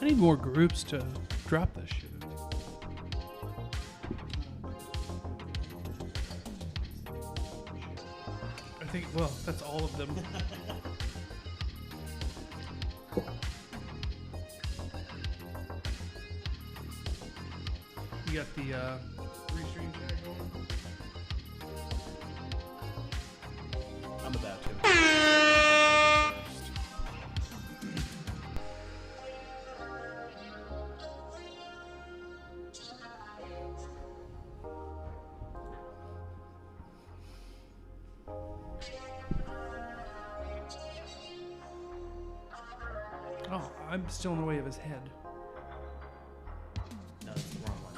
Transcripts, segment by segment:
I need more groups to drop this shit. I think, well, that's all of them. You got the restream chat going? I'm about to. Oh, I'm still in the way of his head. No, that's the wrong one.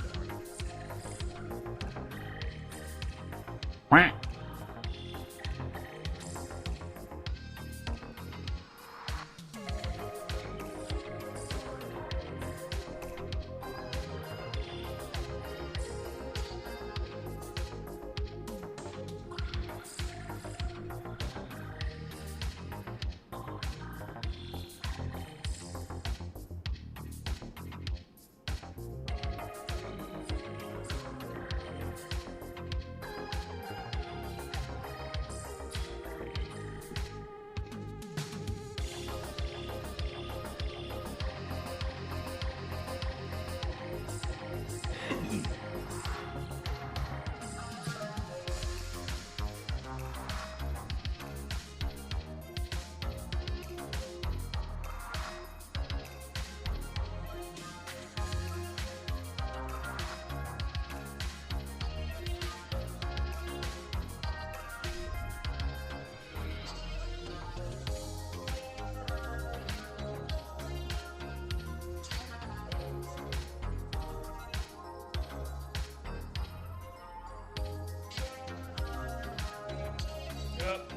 Yep.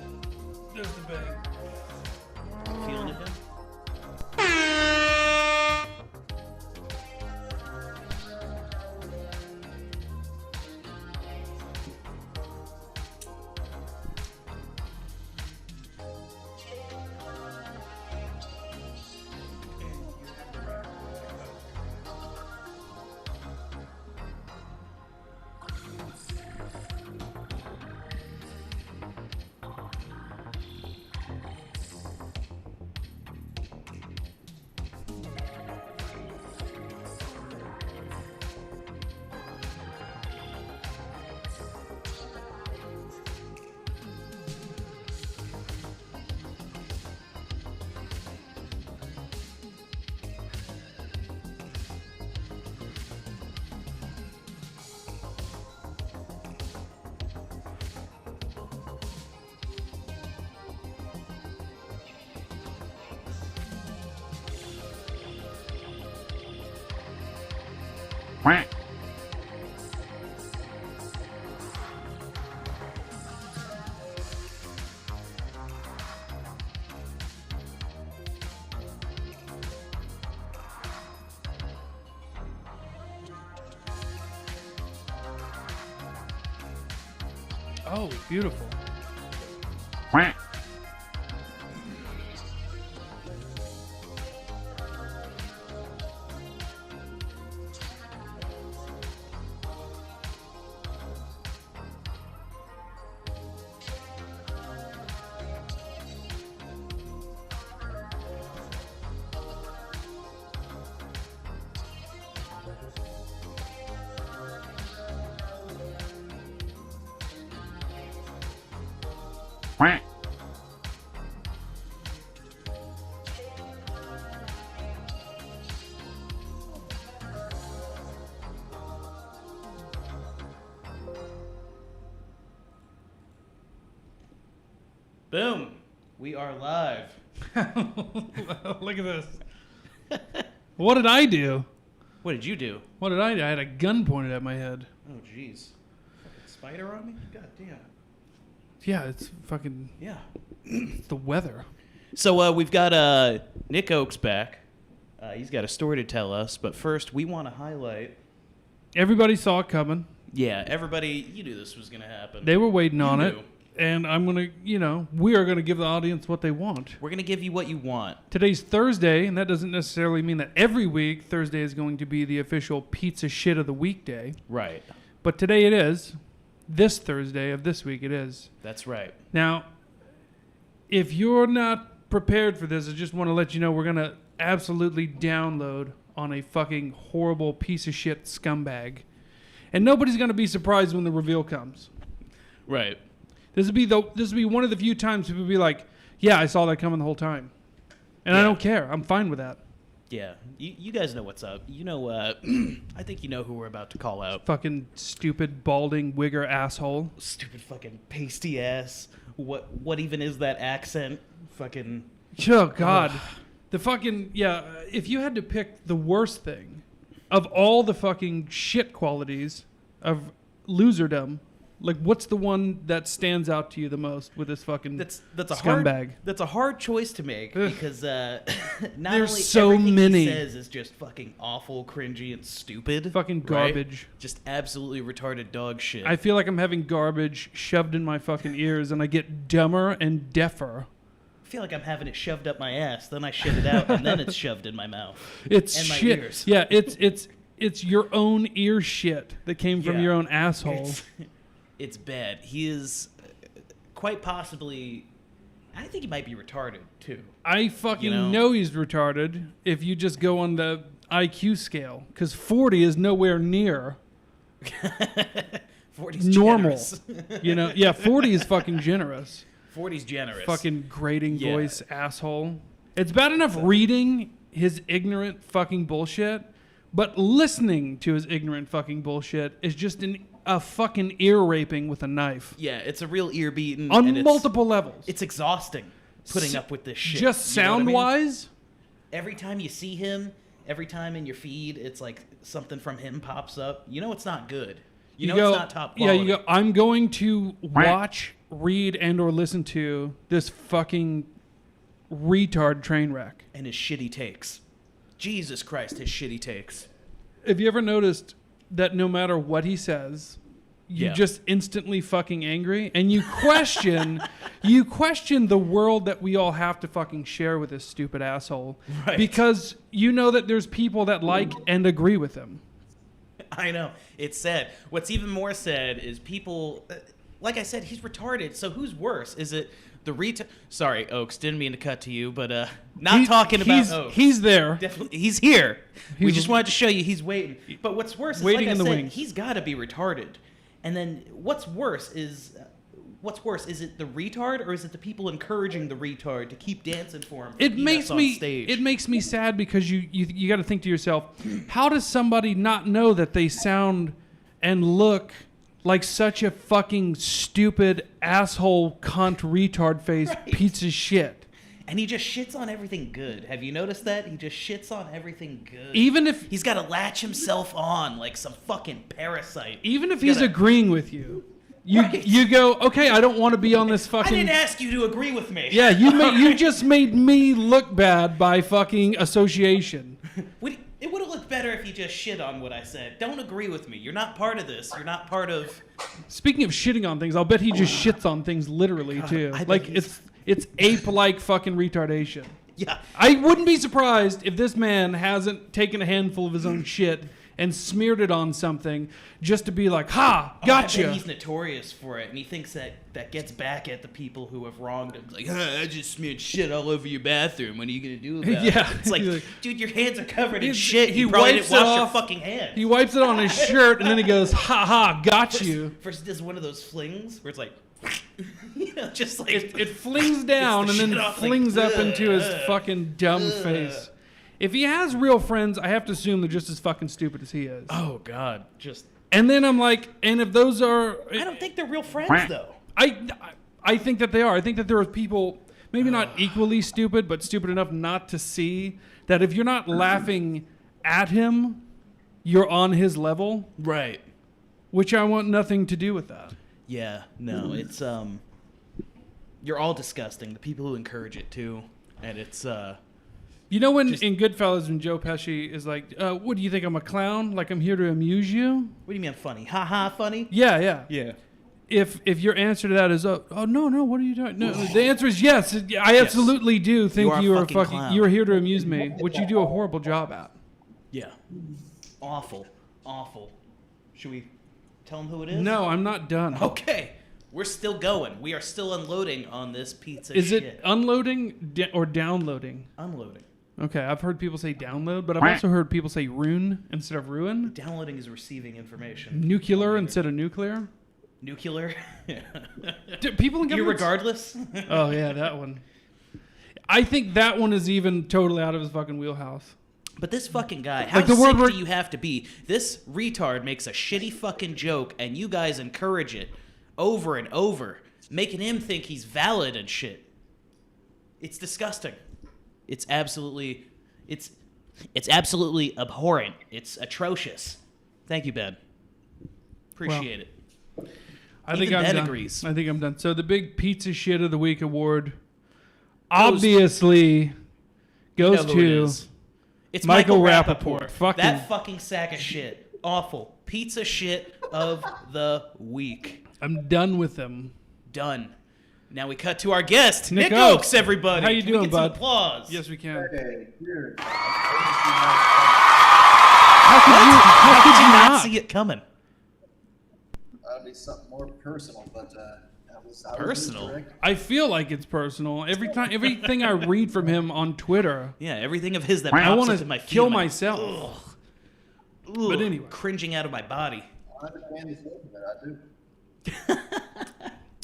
There's the bang. Feeling it now? Oh, beautiful. Boom. We are live. Look at this. What did I do? What did you do? What did I do? I had a gun pointed at my head. Oh, jeez. Fucking spider on me? God damn. Yeah, it's fucking... Yeah. It's the weather. So we've got Nick Ochs back. He's got a story to tell us. But first, we want to highlight... Everybody saw it coming. Yeah, everybody... You knew this was going to happen. They were waiting on it. And I'm going to, we are going to give the audience what they want. We're going to give you what you want. Today's Thursday, and that doesn't necessarily mean that every week Thursday is going to be the official pizza shit of the weekday. Right. But today it is. This Thursday of this week it is. That's right. Now, if you're not prepared for this, I just want to let you know we're going to absolutely download on a fucking horrible piece of shit scumbag. And nobody's going to be surprised when the reveal comes. Right. This would be one of the few times people will be like, yeah, I saw that coming the whole time. And Yeah. I don't care. I'm fine with that. Yeah. You guys know what's up. I think you know who we're about to call out. Fucking stupid, balding, wigger asshole. Stupid fucking pasty ass. What even is that accent? Fucking... Oh, God. The fucking, if you had to pick the worst thing of all the fucking shit qualities of loserdom, like what's the one that stands out to you the most with this fucking that's a scumbag? That's a hard choice to make because not There's only so everything many. he says is just fucking awful, cringy, and stupid. Fucking right? garbage. Just absolutely retarded dog shit. I feel like I'm having garbage shoved in my fucking ears and I get dumber and deafer. I feel like I'm having it shoved up my ass, then I shit it out, and then it's shoved in my mouth. It's and my shit. ears. Yeah, it's your own ear shit that came from your own asshole. It's bad. He is quite possibly... I think he might be retarded, too. I fucking know he's retarded if you just go on the IQ scale, because 40 is nowhere near 40's normal. generous. Yeah, 40 is fucking generous. 40's generous. Fucking grating voice asshole. It's bad enough reading his ignorant fucking bullshit, but listening to his ignorant fucking bullshit is just a fucking ear raping with a knife. Yeah, it's a real ear beating. On multiple levels. It's exhausting putting up with this shit. Just sound-wise? Every time you see him, every time in your feed, it's like something from him pops up. You know it's not good. You know it's not top quality. Yeah, you go, I'm going to watch, read, and or listen to this fucking retard train wreck. And his shitty takes. Jesus Christ, his shitty takes. Have you ever noticed that no matter what he says, you just instantly fucking angry and you question the world that we all have to fucking share with this stupid asshole, right? Because you know that there's people that like and agree with him. I know, it's sad. What's even more sad is people, like I said, he's retarded. So who's worse? Is it the Sorry, Ochs, didn't mean to cut to you, but talking about Ochs. He's there. Definitely, he's here. We just wanted to show you he's waiting. But what's worse is, waiting like in I the said, wings. He's got to be retarded. And then what's worse? Is it the retard or is it the people encouraging the retard to keep dancing for him? It makes me sad because you got to think to yourself, how does somebody not know that they sound and look like such a fucking stupid asshole cunt retard face piece of shit? And he just shits on everything good. Have you noticed that? He just shits on everything good. Even if he's got to latch himself on like some fucking parasite. Even if he's agreeing with you. You go, okay, I don't want to be on this fucking... I didn't ask you to agree with me. Yeah, you just made me look bad by fucking association. It would have looked better if you just shit on what I said. Don't agree with me. You're not part of this. You're not part of... Speaking of shitting on things, I'll bet he just shits on things literally, too. Like, it's ape-like fucking retardation. Yeah. I wouldn't be surprised if this man hasn't taken a handful of his own shit and smeared it on something just to be like, ha, gotcha. I bet he's notorious for it, and he thinks that gets back at the people who have wronged him. Like, I just smeared shit all over your bathroom. What are you going to do about it? It's like, dude, your hands are covered in shit. You probably didn't wash your fucking hands. He wipes it on his shirt, and then he goes, ha ha, got you. First he does one of those flings where it's like, just like... It flings down and then flings up into his fucking dumb face. If he has real friends, I have to assume they're just as fucking stupid as he is. Oh, God. And then I'm like, and if those are... I don't think they're real friends, though. I think that they are. I think that there are people, maybe not equally stupid, but stupid enough not to see that if you're not laughing at him, you're on his level. Right. Which I want nothing to do with that. Yeah, no, it's... You're all disgusting. The people who encourage it, too. And it's... You know when in Goodfellas when Joe Pesci is like, what do you think, I'm a clown? Like I'm here to amuse you? What do you mean I'm funny? Ha ha funny? Yeah. Yeah. if your answer to that is no, what are you doing? No, the answer is yes. I absolutely do think you are fucking. You are here to amuse me, which you do a horrible job at. Yeah, awful. Should we tell him who it is? No, I'm not done. Okay, we're still going. We are still unloading on this pizza. Is it unloading or downloading? Unloading. Okay, I've heard people say download, but I've also heard people say rune instead of ruin. Downloading is receiving information. Nuclear instead of nuclear. Nuclear? Do people in government... Irregardless? Oh, yeah, that one. I think that one is even totally out of his fucking wheelhouse. But this fucking guy, how sick do you have to be? This retard makes a shitty fucking joke, and you guys encourage it over and over, making him think he's valid and shit. It's disgusting. It's absolutely abhorrent. It's atrocious. Thank you, Ben. Appreciate it. I think I'm done. So the big pizza shit of the week award obviously goes to it's Michael Rappaport. That fucking sack of shit. Awful. Pizza shit of the week. I'm done with them. Done. Now we cut to our guest, Nick Ochs, everybody. How you doing, get bud? Some applause. Yes, we can. Hey, here. How could you not see it coming? That'll be something more personal, but that was personal. I feel like it's personal everything I read from him on Twitter. Yeah, everything of his that I pops want into my to feed. kill myself. Ugh, but anyway, cringing out of my body. I understand I do.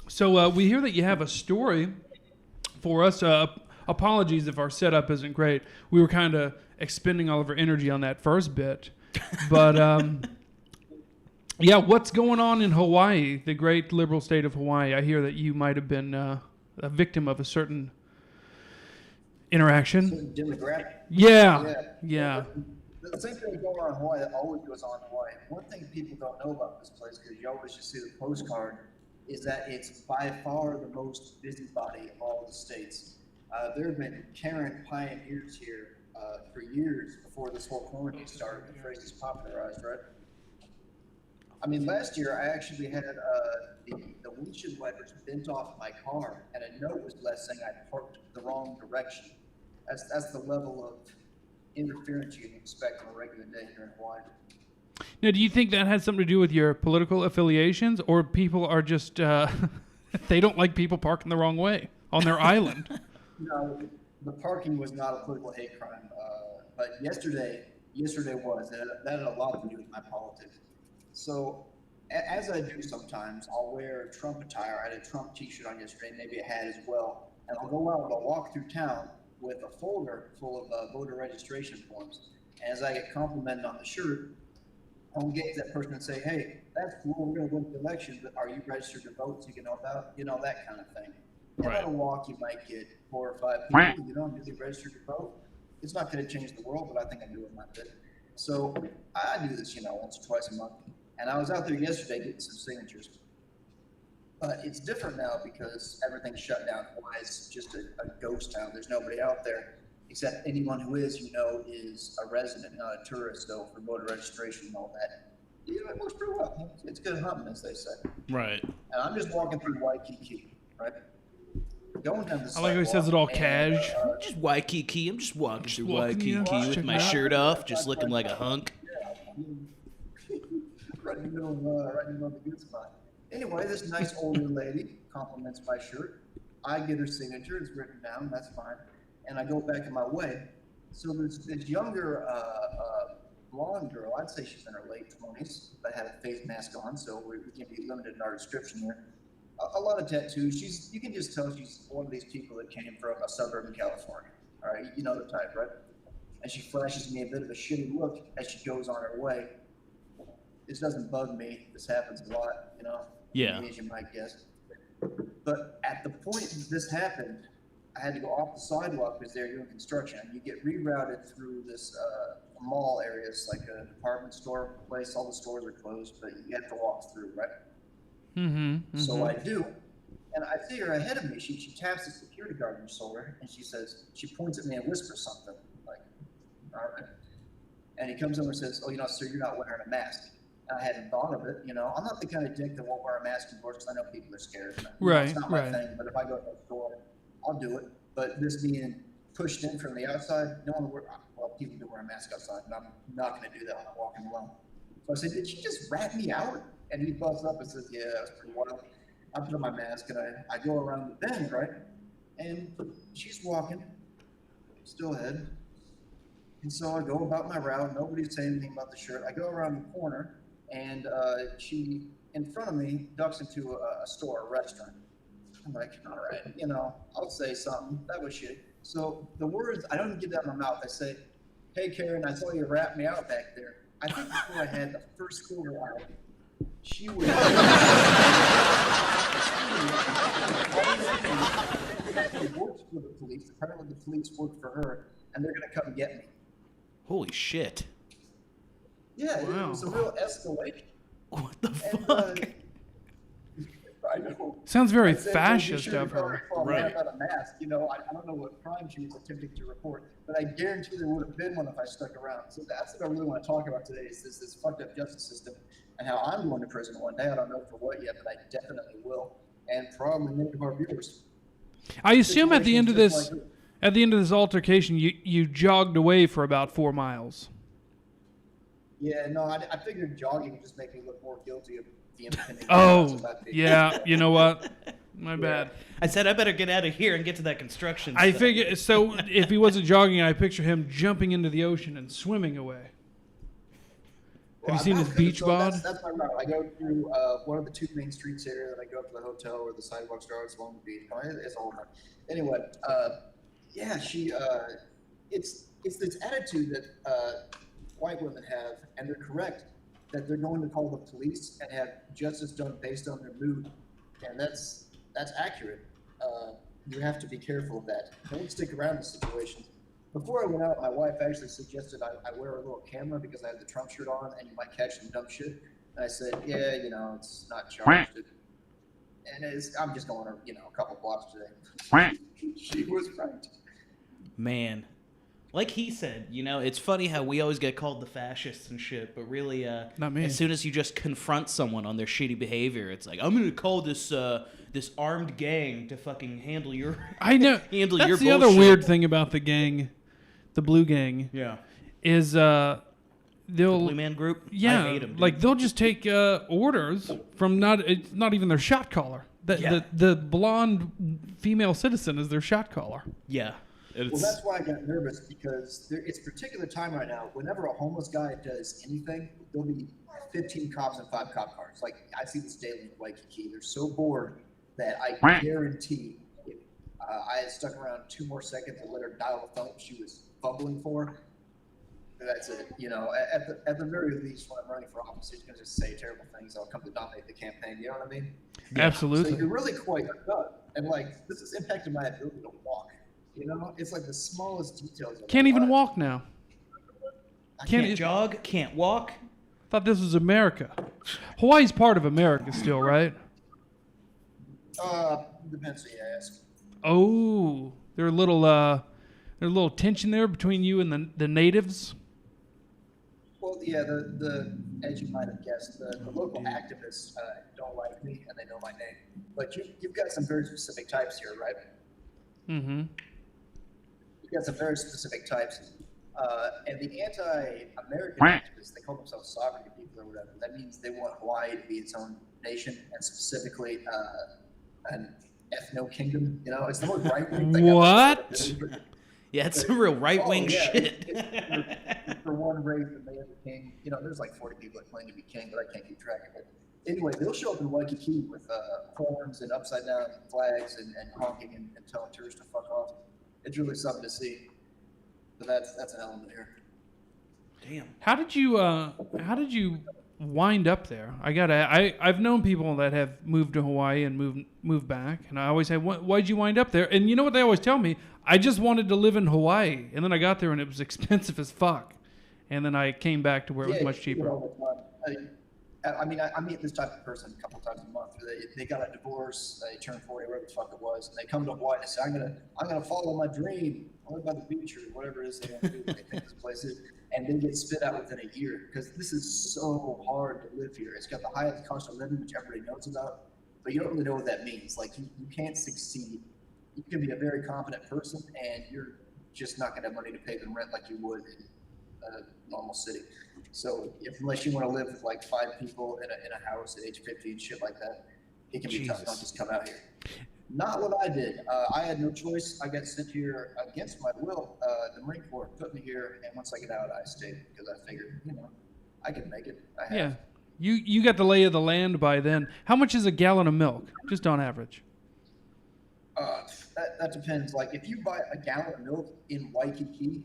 So we hear that you have a story for us. Apologies if our setup isn't great. We were kind of expending all of our energy on that first bit. But, yeah, what's going on in Hawaii, the great liberal state of Hawaii? I hear that you might have been a victim of a certain interaction. Certain demographic. Yeah. The same thing going on in Hawaii that always goes on in Hawaii. One thing people don't know about this place, because you always just see the postcard, is that it's by far the most busybody of all the states. There have been Karen pioneers here for years before this whole quarantine started. The phrase is popularized, right? I mean, last year I actually had the windshield wipers bent off my car, and a note was left saying I parked the wrong direction. That's the level of interference you can expect on a regular day here in Hawaii. Now, do you think that has something to do with your political affiliations, or people are just they don't like people parking the wrong way on their island? No, the parking was not a political hate crime, but yesterday was. That had a lot to do with my politics. So, as I do sometimes, I'll wear Trump attire. I had a Trump T-shirt on yesterday, maybe a hat as well, and I'll go out and I'll walk through town with a folder full of voter registration forms. And as I get complimented on the shirt, I'll engage that person and say, hey, that's cool, we're going to win the election, but are you registered to vote so you can help out? You know, that kind of thing. And on a walk, you might get 4 or 5 people, you know, really registered to vote. It's not going to change the world, but I think I'm doing my bit. So I do this, once or twice a month. And I was out there yesterday getting some signatures. But it's different now because everything's shut down. Hawaii's just a ghost town. There's nobody out there except anyone who is, is a resident, not a tourist, though, for voter registration and all that. It works pretty well. It's good hunting, as they say. Right. And I'm just walking through Waikiki, right? Going down the sidewalk. I like how he says it all cash. Just Waikiki. I'm just walking through Waikiki with my shirt off, just looking like a hunk. Yeah. Right in the middle of the good spot. Anyway, this nice older lady compliments my shirt. I get her signature. It's written down. That's fine. And I go back in my way. So there's this younger blonde girl. I'd say she's in her late 20s, but had a face mask on, so we can be limited in our description here. A lot of tattoos. You can just tell she's one of these people that came from a suburb in California. All right, you know the type, right? And she flashes me a bit of a shitty look as she goes on her way. This doesn't bug me. This happens a lot, Yeah. As you might guess. But at the point that this happened, I had to go off the sidewalk because they're doing construction. You get rerouted through this mall areas, like a department store place. All the stores are closed, but you have to walk through, right? Mm-hmm. So I do. And I see her ahead of me. She taps the security guard in her shoulder, and she points at me and whispers something, like, all right. And he comes over and says, oh, sir, you're not wearing a mask. I hadn't thought of it, you know. I'm not the kind of dick that won't wear a mask indoors because I know people are scared. Right, it's not my thing, but if I go to a store, I'll do it. But this being pushed in from the outside, no one people do wear a mask outside, and I'm not going to do that when I'm walking alone. So I said, did she just rat me out? And he buzzed up and says, yeah, that was pretty wild. I put on my mask, and I go around the bend, right? And she's walking, still ahead. And so I go about my route. Nobody's saying anything about the shirt. I go around the corner, and she, in front of me, ducks into a store, a restaurant. I'm like, all right, you know, I'll say something. That was shit. So the words, I don't get that out of my mouth. I say, hey, Karen, I saw you rat me out back there. I think before I had the first quarter out, she was... She works for the police. Apparently the police work for her, and they're going to come get me. Holy shit. Yeah, wow. It was a real escalation. What the fuck? I know. Sounds very fascist of her. Right. About a mask. You know, I don't know what crime she was attempting to report, but I guarantee there would have been one if I stuck around. So that's what I really want to talk about today is this fucked up justice system and how I'm going to prison one day. I don't know for what yet, but I definitely will. And probably many of our viewers. I assume at the end of this altercation, you jogged away for about 4 miles. Yeah, no, I figured jogging would just make me look more guilty of the independent. Yeah, you know what? My bad. I said I better get out of here and get to that construction I stuff. figured, so if he wasn't jogging, I picture him jumping into the ocean and swimming away. Have you seen his beach bod? That's my route. I go through one of the 2 main streets here, then I go up to the hotel where the sidewalk starts along the beach. It's all right. Anyway, yeah, she, it's this attitude that white women have, and they're correct, that they're going to call the police and have justice done based on their mood, and that's accurate. You have to be careful of that. Don't stick around in situations. Before I went out, my wife actually suggested I wear a little camera because I have the Trump shirt on and you might catch some dumb shit. And I said, yeah, you know, it's not charged. And I'm just going, you know, a couple blocks today. She was right. Man. Like he said, you know, it's funny how we always get called the fascists and shit, but really, not me. As soon as you just confront someone on their shitty behavior, it's like, I'm going to call this armed gang to fucking handle your I know. handle That's your the bullshit. other weird thing about the gang, the blue gang. Yeah. Is the Blue Man Group? Yeah. I hate them, dude. Like they'll just take orders from it's not even their shot caller. The blonde female citizen is their shot caller. Yeah. Well, that's why I got nervous because it's a particular time right now. Whenever a homeless guy does anything, there'll be 15 cops and 5 cop cars. Like I see this daily in Waikiki. They're so bored that I guarantee if I had stuck around 2 more seconds and let her dial the phone she was fumbling for, that's it. You know, at the very least, when I'm running for office, he's going to just say terrible things. I'll come to dominate the campaign. You know what I mean? Yeah. Absolutely. So you're really quite done. And like this has impacted my ability to walk. You know, it's like the smallest details. Can't even walk now. I can't jog, can't walk. Thought this was America. Hawaii's part of America still, right? Depends who you ask. Oh, there's a little tension there between you and the natives. Well, yeah, the as you might have guessed, the local activists don't like me and they know my name. But you've got some very specific types here, right? Mm-hmm. You've got some very specific types. And the anti-American activists, they call themselves sovereignty people or whatever. That means they want Hawaii to be its own nation and specifically an ethno-kingdom. You know, it's the most right-wing thing. What? Yeah, it's some real right-wing shit. It's for one race and they have a king. You know, there's like 40 people that claim to be king, but I can't keep track of it. Anyway, they'll show up in Waikiki with horns and upside-down flags and honking and telling tourists to fuck off. It's really something to see. But that's an element here. Damn. How did you wind up there? I've known people that have moved to Hawaii and moved back, and I always say, why'd you wind up there? And you know what they always tell me? I just wanted to live in Hawaii, and then I got there and it was expensive as fuck, and then I came back to where it was much cheaper. I mean, I meet this type of person a couple times a month. They got a divorce, they turned 40, whatever the fuck it was, and they come to Hawaii and say, I'm gonna follow my dream, I live by the beach or whatever it is they want to do. They think this place is, and they get spit out within a year because this is so hard to live here. It's got the highest cost of living, which everybody knows about, but you don't really know what that means. Like you can't succeed. You can be a very competent person, and you're just not going to have money to pay the rent like you would in a normal city. So unless you want to live with like 5 people in a house at age 50 and shit like that, it can be tough. Not just come out here. Not what I did. I had no choice. I got sent here against my will. The Marine Corps put me here, and once I get out, I stayed because I figured, I can make it. I have. Yeah. You got the lay of the land by then. How much is a gallon of milk, just on average? That depends. Like if you buy a gallon of milk in Waikiki,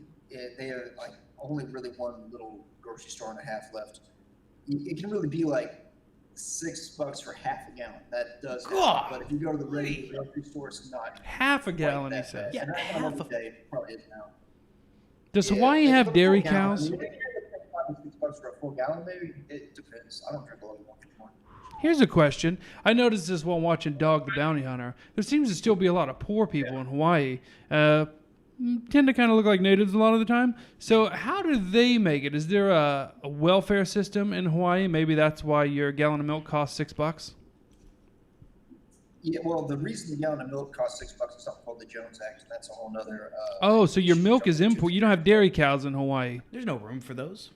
they are like only really one little grocery store and a half left. It can really be like $6 for half a gallon. That does happen. But if you go to the regular grocery store, it's not half a gallon. He said. Yeah, half a day probably is now. Does Hawaii have dairy cows? $6 for a full gallon, maybe. It depends. I don't drink a lot of milk anymore. Here's a question. I noticed this while watching Dog the Bounty Hunter. There seems to still be a lot of poor people in Hawaii. Tend to kind of look like natives a lot of the time. So how do they make it? Is there a welfare system in Hawaii? Maybe that's why your gallon of milk costs $6. Yeah, well, the reason the gallon of milk costs $6 is something called the Jones Act. That's a whole nother. So your milk is import. You don't have dairy cows in Hawaii. There's no room for those.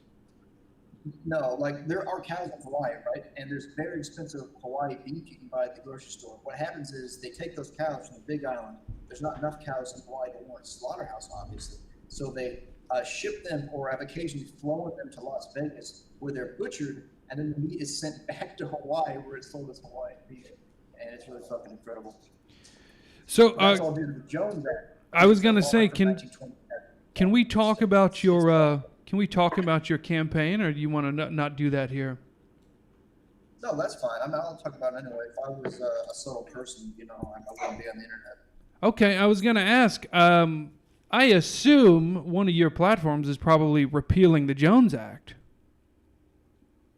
No, like there are cows in Hawaii, right? And there's very expensive Hawaii beef you can buy at the grocery store. What happens is they take those cows from the Big Island. There's not enough cows in Hawaii to warrant a slaughterhouse, obviously. So they ship them, or have occasionally flown them to Las Vegas, where they're butchered, and then the meat is sent back to Hawaii, where it's sold as Hawaiian beef. And it's really fucking incredible. So that's all due to the Jones Act. I was gonna say, can we talk about your Can we talk about your campaign, or do you want to not do that here? No, that's fine. I'll talk about it anyway. If I was a subtle person, I wouldn't be on the internet. Okay, I was going to ask. I assume one of your platforms is probably repealing the Jones Act.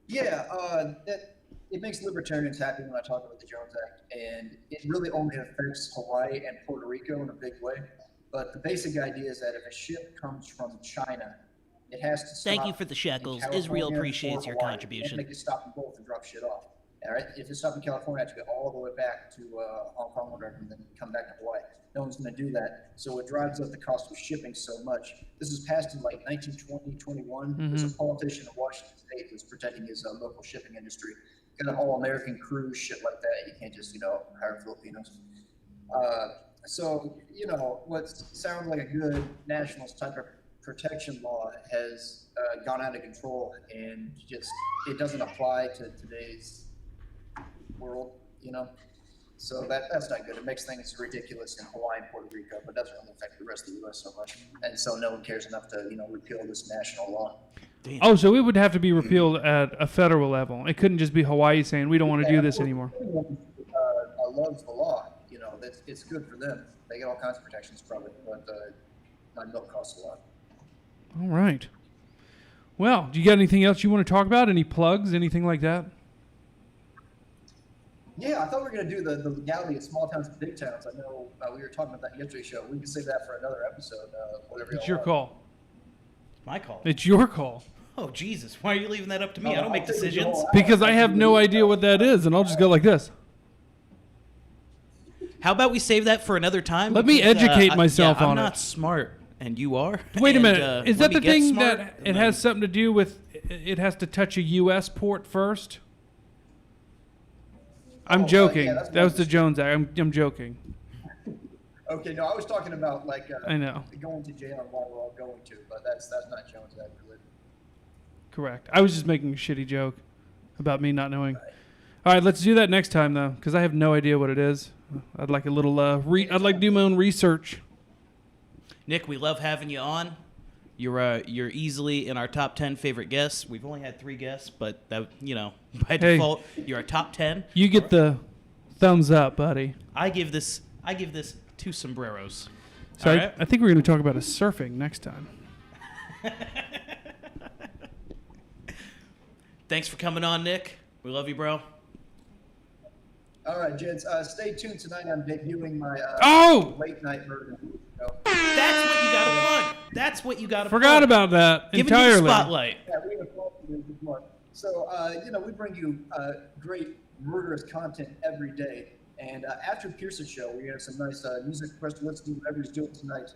Yeah, it makes libertarians happy when I talk about the Jones Act, and it really only affects Hawaii and Puerto Rico in a big way. But the basic idea is that if a ship comes from China, it has to stop. Thank you for the shekels. Israel appreciates your contribution. Make it stop them both and drop shit off. All right. If it's stopped in California, it has to go all the way back to Hong Kong or whatever, and then come back to Hawaii. No one's going to do that. So it drives up the cost of shipping so much. This was passed in like 1920, 21. There's a politician in Washington State who's protecting his local shipping industry. Got an all-American cruise, shit like that. You can't just, hire Filipinos. So, what sounds like a good nationalist type of protection law has gone out of control, and it doesn't apply to today's world, So that's not good. It makes things ridiculous in Hawaii and Puerto Rico, but doesn't really affect the rest of the U.S. so much. And so no one cares enough to, repeal this national law. Damn. Oh, so it would have to be repealed at a federal level. It couldn't just be Hawaii saying we don't want to do this anymore. Loves the law. It's good for them. They get all kinds of protections from it, but my milk costs a lot. All right. Well, do you got anything else you want to talk about? Any plugs, anything like that? Yeah, I thought we were going to do the legality of small towns and big towns. I know we were talking about that yesterday's show. We can save that for another episode. Whatever. It's your call. My call. It's your call. Oh, Jesus. Why are you leaving that up to me? I don't make decisions. Because I have no idea what that is, and I'll just go like this. How about we save that for another time? Let me educate myself on it. I'm not smart, and you are. Wait a minute. Is that the thing that it has something to do with it has to touch a U.S. port first? I'm joking. That was the Jones Act. I'm joking. Okay, no, I was talking about I know. Going to jail and why we're all going to, but that's not Jones Act related. Correct. I was just making a shitty joke about me not knowing. All right, let's do that next time though, because I have no idea what it is. I'd like a little. I'd like to do my own research. Nick, we love having you on. You're easily in our top 10 favorite guests. We've only had 3 guests, but that by default, you're our top 10. You get the thumbs up, buddy. I give this 2 sombreros. So I think we're going to talk about surfing next time. Thanks for coming on, Nick. We love you, bro. All right, gents. Stay tuned tonight. I'm debuting my late night version. That's what you got to plug. That's what you got to Forgot about that entirely. Give it the spotlight. Yeah, we have more. So, we bring you great murderous content every day. And after Pearson's show, we have some nice music for us to listen to, whatever he's doing tonight.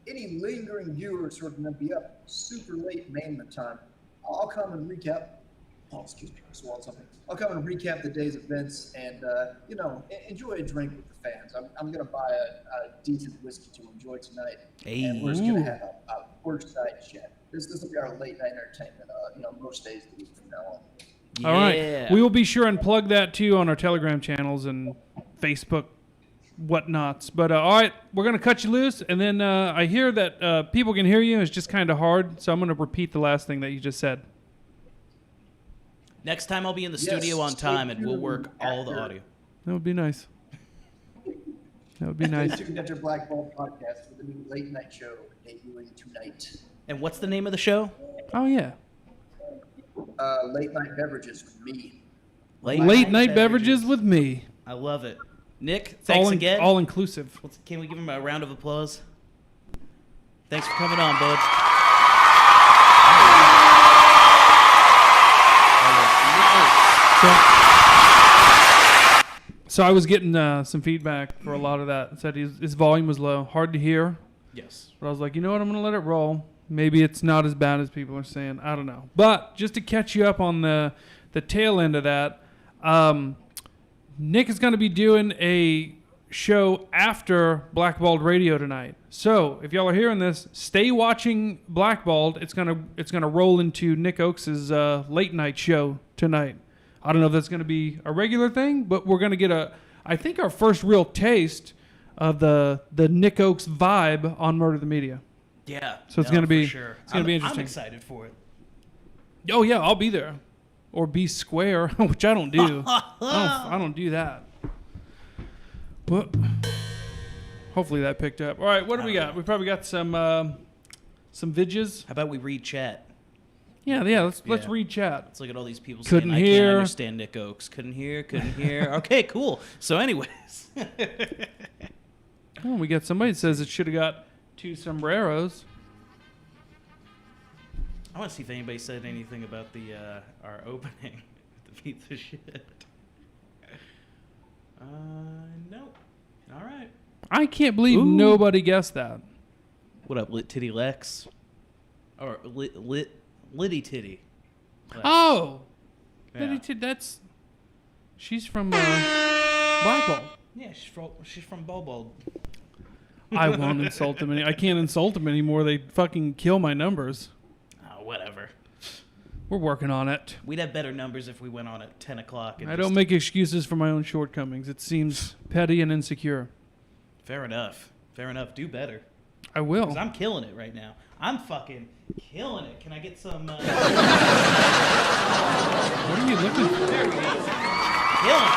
Any lingering viewers who are going to be up super late mainland time, I'll come and recap. Oh, excuse me, I swallowed something. I'll come and recap the day's events and, enjoy a drink with the fans. I'm going to buy a decent whiskey to enjoy tonight. Hey. And we're just going to have a courtside chat. This will be our late night entertainment, most days of the week from now on. Yeah. All right. We will be sure and plug that too on our Telegram channels and Facebook whatnots. But all right, we're going to cut you loose. And then I hear that people can hear you. It's just kind of hard. So I'm going to repeat the last thing that you just said. Next time I'll be in the studio on time and we'll work all the audio. That would be nice. That would be nice. Stay tuned after Black Ball Podcast for the new late night show debuting tonight. And what's the name of the show? Oh, yeah. Late Night Beverages with me. Late night beverages with me. I love it. Nick, thanks again. All inclusive. Can we give him a round of applause? Thanks for coming on, bud. So I was getting some feedback for a lot of that. It said his volume was low, hard to hear. Yes. But I was like, you know what? I'm going to let it roll. Maybe it's not as bad as people are saying. I don't know. But just to catch you up on the tail end of that, Nick is going to be doing a show after Blackballed Radio tonight. So if y'all are hearing this, stay watching Blackballed. It's gonna roll into Nick Ochs' late night show tonight. I don't know if that's going to be a regular thing, but we're going to get I think our first real taste of the Nick Ochs vibe on Murder the Media. Yeah. So it's going to be sure. It's going to be interesting. I'm excited for it. Oh yeah, I'll be there. Or be square, which I don't do. I don't do that. But hopefully that picked up. All right, what do we got? We probably got some vidges. How about we read chat? Yeah. Let's read chat. Let's look at all these people Couldn't saying, hear. I can't understand Nick Ochs. Couldn't hear. Okay, cool. So anyways. Oh, we got somebody that says it should have got 2 sombreros. I want to see if anybody said anything about our opening. The piece of shit. No. All right. I can't believe nobody guessed that. What up, Lit Titty Lex? Or Liddy Titty. Lex. Oh! Yeah. Liddy Titty, she's from Blackball. Yeah, she's from Bobo. I won't insult them. I can't insult them anymore. They fucking kill my numbers. Oh, whatever. We're working on it. We'd have better numbers if we went on at 10 o'clock. I don't make excuses for my own shortcomings. It seems petty and insecure. Fair enough. Do better. I will. Because I'm killing it right now. I'm fucking killing it. Can I get some... What are you looking for? There we go. Killing it.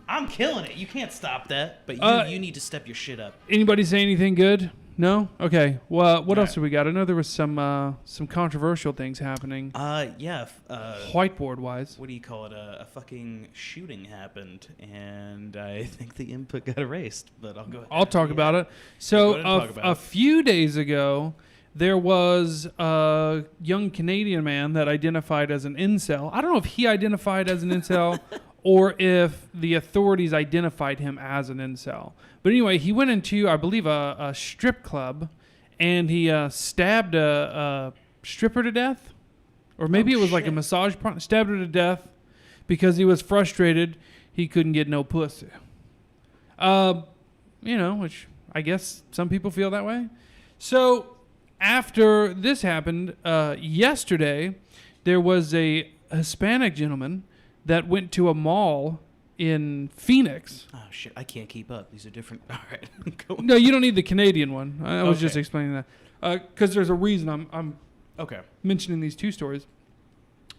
I'm killing it. You can't stop that. But you need to step your shit up. Anybody say anything good? No? Okay. Well, what else do we got? I know there was some controversial things happening. Yeah. Whiteboard-wise. What do you call it? A fucking shooting happened, and I think the input got erased. But I'll go ahead. I'll talk about it. So a few days ago, there was a young Canadian man that identified as an incel. I don't know if he identified as an incel or if the authorities identified him as an incel. But anyway, he went into, I believe, a strip club, and he stabbed a stripper to death. Or maybe it was like a massage partner. Stabbed her to death because he was frustrated he couldn't get no pussy. Which I guess some people feel that way. So after this happened, yesterday, there was a Hispanic gentleman that went to a mall in Phoenix. Oh, shit. I can't keep up. These are different. All right. No, you don't need the Canadian one. I was just explaining that. Because there's a reason I'm mentioning these 2 stories.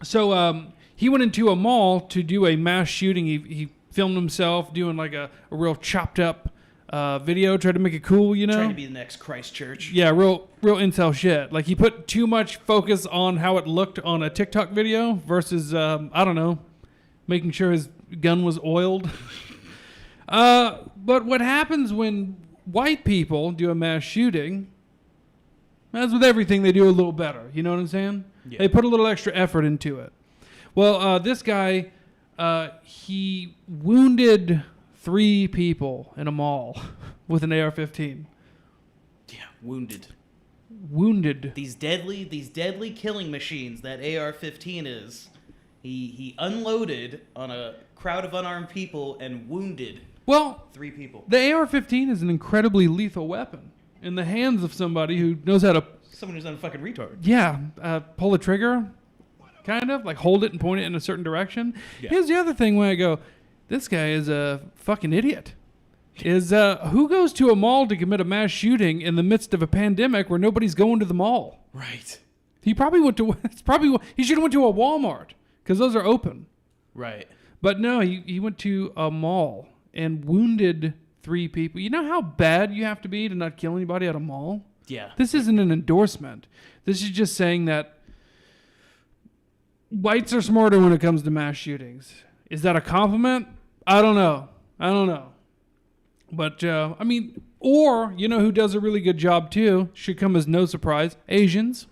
So he went into a mall to do a mass shooting. He filmed himself doing like a real chopped up video, tried to make it cool, Trying to be the next Christchurch. Yeah, real incel shit. Like he put too much focus on how it looked on a TikTok video versus, I don't know, making sure his gun was oiled. But what happens when white people do a mass shooting, as with everything, they do a little better. You know what I'm saying? Yeah. They put a little extra effort into it. Well, this guy, he wounded 3 people in a mall with an AR-15. Yeah, wounded. These deadly killing machines that AR-15 is. He unloaded on a crowd of unarmed people and wounded 3 people. The AR-15 is an incredibly lethal weapon in the hands of somebody who knows how to... Someone who's not a fucking retard. Yeah, pull the trigger, kind of, like hold it and point it in a certain direction. Yeah. Here's the other thing when I go, this guy is a fucking idiot. Who goes to a mall to commit a mass shooting in the midst of a pandemic where nobody's going to the mall? Right. He probably went to... he should have went to a Walmart, because those are open. Right. But no, he went to a mall and wounded 3 people. You know how bad you have to be to not kill anybody at a mall? Yeah. This isn't an endorsement. This is just saying that whites are smarter when it comes to mass shootings. Is that a compliment? I don't know. But, I mean, or, you know who does a really good job too? Should come as no surprise. Asians.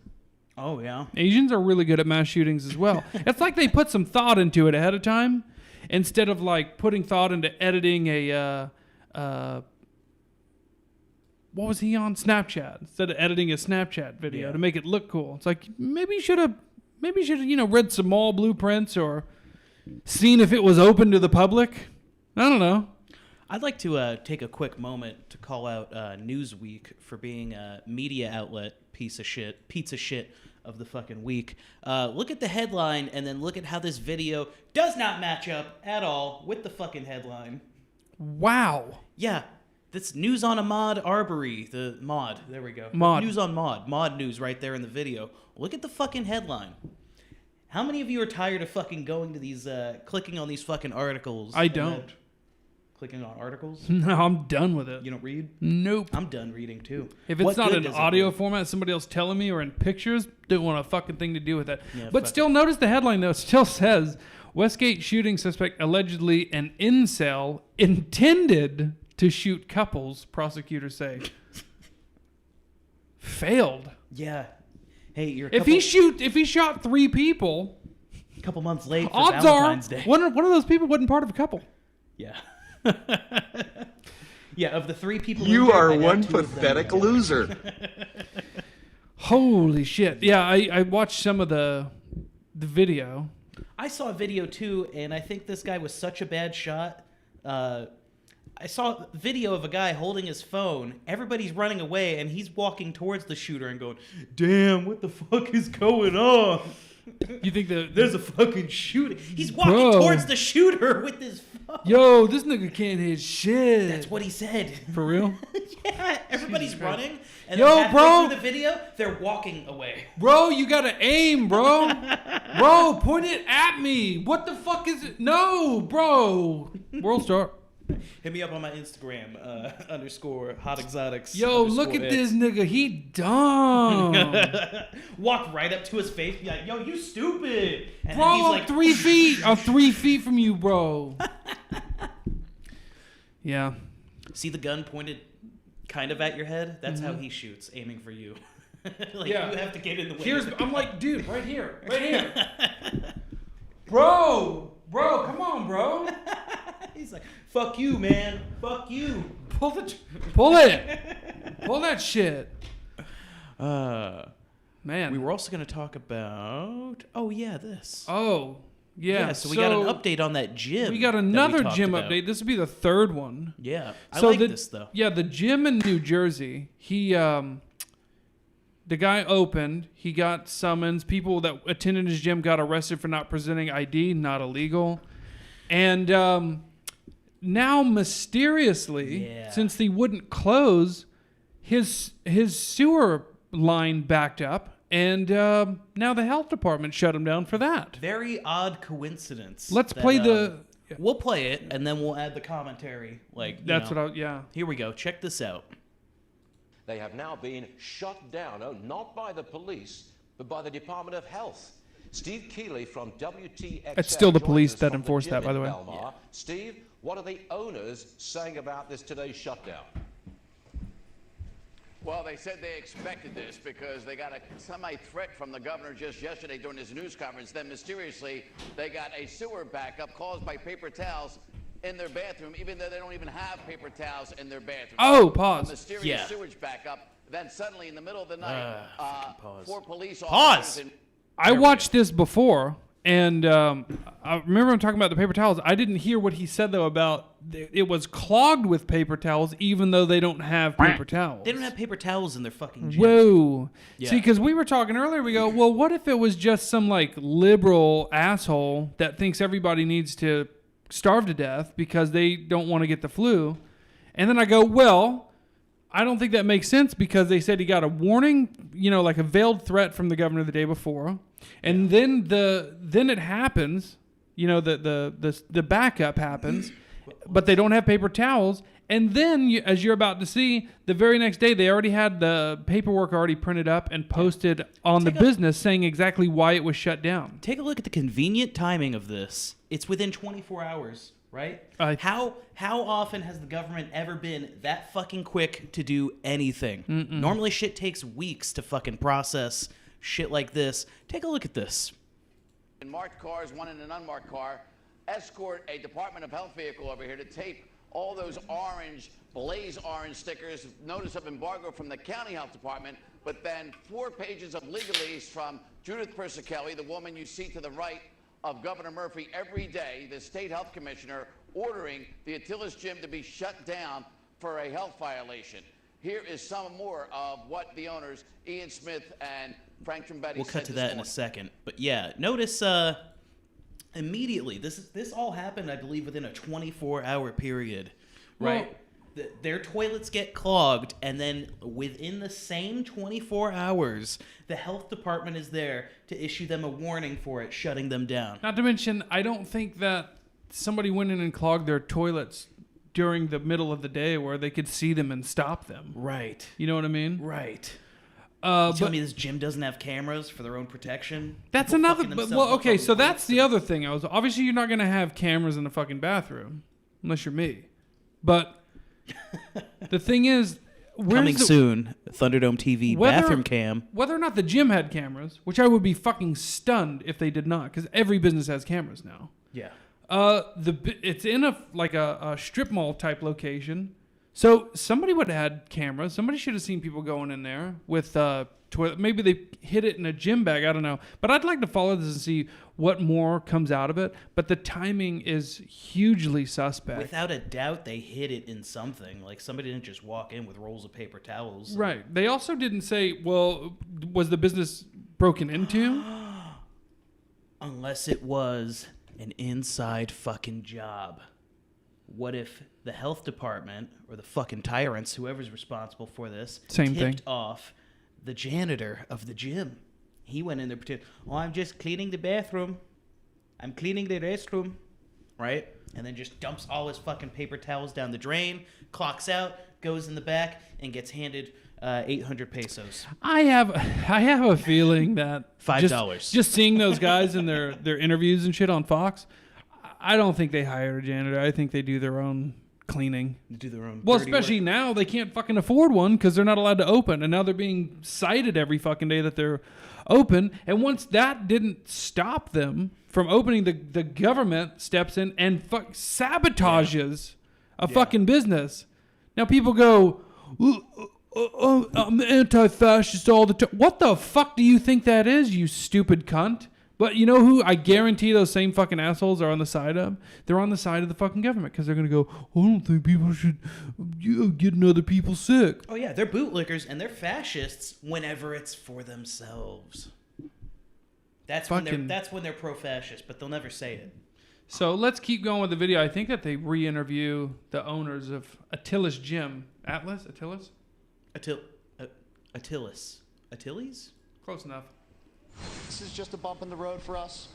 Oh, yeah. Asians are really good at mass shootings as well. It's like they put some thought into it ahead of time instead of like putting thought into editing what was he on? Snapchat. Instead of editing a Snapchat video to make it look cool. It's like maybe you should have read some mall blueprints or seen if it was open to the public. I don't know. I'd like to take a quick moment to call out Newsweek for being a media outlet piece of shit of the fucking week. Look at the headline and then look at how this video does not match up at all with the fucking headline. Wow. Yeah. That's News on a Mod Arbery. The mod. There we go. Mod. News on Mod. Mod news right there in the video. Look at the fucking headline. How many of you are tired of fucking going to these, clicking on these fucking articles? I don't. Clicking on articles? No, I'm done with it. You don't read? Nope. I'm done reading too. If it's not in audio format, somebody else telling me, or in pictures, don't want a fucking thing to do with that. Yeah, but still, notice the headline though. It still says, Westgate shooting suspect allegedly an incel intended to shoot couples, prosecutors say. Failed. Yeah. Hey, if he shot 3 people, a couple months late for odds Valentine's Day. One of those people wasn't part of a couple. Yeah. Yeah, of the 3 people you are one pathetic loser. Holy shit. Yeah, I watched some of the video. I saw a video too, and I think this guy was such a bad shot. I saw a video of a guy holding his phone. Everybody's running away, and he's walking towards the shooter and going, "Damn, what the fuck is going on?" You think there's a fucking shooting? He's walking towards the shooter with his phone. Yo, this nigga can't hit shit. That's what he said. For real? Yeah, everybody's running. And yo, bro, through the video, they're walking away. Bro, you gotta aim, bro. Bro, point it at me. What the fuck is it? No, bro. World Star. Hit me up on my Instagram, _hotexotics. Yo, look at this nigga. He dumb. Walk right up to his face, be like, "Yo, you stupid." And bro, he's I'm like, 3 feet. I'm 3 feet from you, bro. Yeah. See the gun pointed kind of at your head? That's how he shoots, aiming for you. Like, you have to get in the way. I'm like, dude, right here. Bro, come on, bro. He's like, "Fuck you, man. Fuck you." Pull it. Pull that shit. Man. We were also going to talk about... Oh, yeah, this. Oh, yeah. So we got an update on that gym. We got another gym update. This will be the 3rd one. Yeah. I like this, though. Yeah, the gym in New Jersey, the guy opened. He got summons. People that attended his gym got arrested for not presenting ID, not illegal. And now, mysteriously, since they wouldn't close, his sewer line backed up. And now the health department shut him down for that. Very odd coincidence. Let's play the... We'll play it, and then we'll add the commentary. Here we go. Check this out. They have now been shut down, not by the police, but by the Department of Health. Steve Keeley from WTXX. It's still the joins police us that from enforce the that, gym by the in way. Belmar. Steve, what are the owners saying about this today's shutdown? Well, they said they expected this because they got a semi-threat from the governor just yesterday during his news conference. Then mysteriously, they got a sewer backup caused by paper towels in their bathroom, even though they don't even have paper towels in their bathroom. Oh, pause. A mysterious sewage backup. Then suddenly, in the middle of the night, four police Pause. officers... I watched this before, and I remember him talking about the paper towels. I didn't hear what he said, though, about it was clogged with paper towels, even though they don't have paper towels. They don't have paper towels in their fucking gyms. Whoa. Yeah. See, because we were talking earlier, we go, well, what if it was just some, like, liberal asshole that thinks everybody needs to starve to death because they don't want to get the flu? And then I go, well, I don't think that makes sense because they said he got a warning, you know, like a veiled threat from the governor the day before. And then it happens, you know, the backup happens, but they don't have paper towels. And then, as you're about to see, the very next day, they already had the paperwork already printed up and posted on the business saying exactly why it was shut down. Take a look at the convenient timing of this. It's within 24 hours, right? How often has the government ever been that fucking quick to do anything? Normally shit takes weeks to fucking process shit like this. Take a look at this. In marked cars, one in an unmarked car, escort a Department of Health vehicle over here to tape all those blaze orange stickers, notice of embargo from the county health department, but then 4 pages of legalese from Judith Persicelli, the woman you see to the right of Governor Murphy every day, the state health commissioner, ordering the Attila's gym to be shut down for a health violation. Here is some more of what the owners, Ian Smith and Frank Trombetti, We'll cut to that in a morning. second. But yeah, notice immediately, this all happened, I believe, within a 24-hour period, right? Their toilets get clogged, and then within the same 24 hours, the health department is there to issue them a warning for it, shutting them down. Not to mention, I don't think that somebody went in and clogged their toilets during the middle of the day where they could see them and stop them. Right. You know what I mean? Right. But Tell me this gym doesn't have cameras for their own protection? that's People another. fucking But, themselves well, up okay, on so that's weights the and- other thing. Obviously you're not going to have cameras in the fucking bathroom unless you're me. But the thing is, Coming soon, Thunderdome TV bathroom cam. Whether or not the gym had cameras, which I would be fucking stunned if they did not, because every business has cameras now. Yeah. It's in a strip mall type location, so somebody would have had cameras. Somebody should have seen people going in there with toilet. Maybe they hid it in a gym bag. I don't know, but I'd like to follow this and see what more comes out of it. But the timing is hugely suspect. Without a doubt, they hid it in something. Like somebody didn't just walk in with rolls of paper towels. Right. They also didn't say, well, was the business broken into? Unless it was an inside fucking job. What if the health department or the fucking tyrants, whoever's responsible for this, Same tipped thing. off the janitor of the gym? He went in there pretending, oh, I'm just cleaning the bathroom. I'm cleaning the restroom. Right? And then just dumps all his fucking paper towels down the drain, clocks out, goes in the back, and gets handed 800 pesos. I have a feeling that $5. Just seeing those guys in their interviews and shit on Fox, I don't think they hired a janitor. I think they do their own cleaning. They do their own. Well, dirty especially work. now they can't fucking afford one because they're not allowed to open, and now they're being cited every fucking day that they're open. And once that didn't stop them from opening, the government steps in and sabotages a fucking business. Now people go, I'm anti-fascist all the time. What the fuck do you think that is, you stupid cunt? But you know who I guarantee those same fucking assholes are on the side of? They're on the side of the fucking government because they're going to go, I don't think people should getting other people sick. Oh, yeah, they're bootlickers and they're fascists whenever it's for themselves. That's when they're pro-fascist, but they'll never say it. So let's keep going with the video. I think that they re-interview the owners of Attila's gym. Attila's? Achilles? Close enough. This is just a bump in the road for us.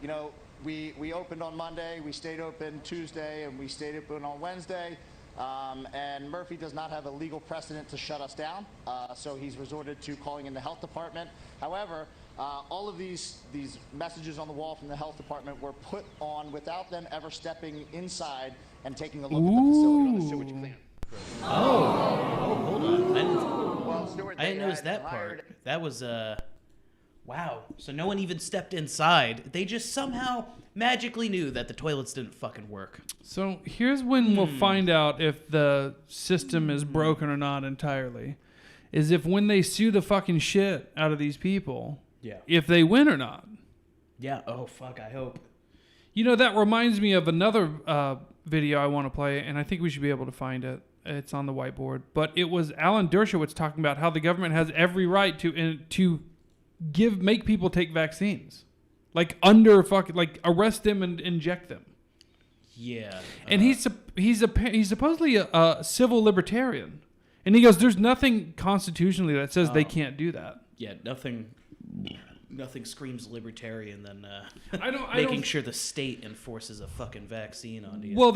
You know, we opened on Monday, we stayed open Tuesday, and we stayed open on Wednesday. And Murphy does not have a legal precedent to shut us down, so he's resorted to calling in the health department. However, all of these messages on the wall from the health department were put on without them ever stepping inside and taking a look at the facility on the sewage plant. Hold on. Stuart, I didn't notice that part. That was wow. So no one even stepped inside. They just somehow magically knew that the toilets didn't fucking work. So here's when we'll find out if the system is broken or not entirely. Is if when they sue the fucking shit out of these people, if they win or not. Yeah. Oh fuck. I hope. You know, that reminds me of another video I want to play, and I think we should be able to find it. It's on the whiteboard, but it was Alan Dershowitz talking about how the government has every right to make people take vaccines, like arrest them and inject them. Yeah, and he's supposedly a civil libertarian, and he goes, "There's nothing constitutionally that says they can't do that." Yeah, nothing screams libertarian than making sure the state enforces a fucking vaccine on you. Well,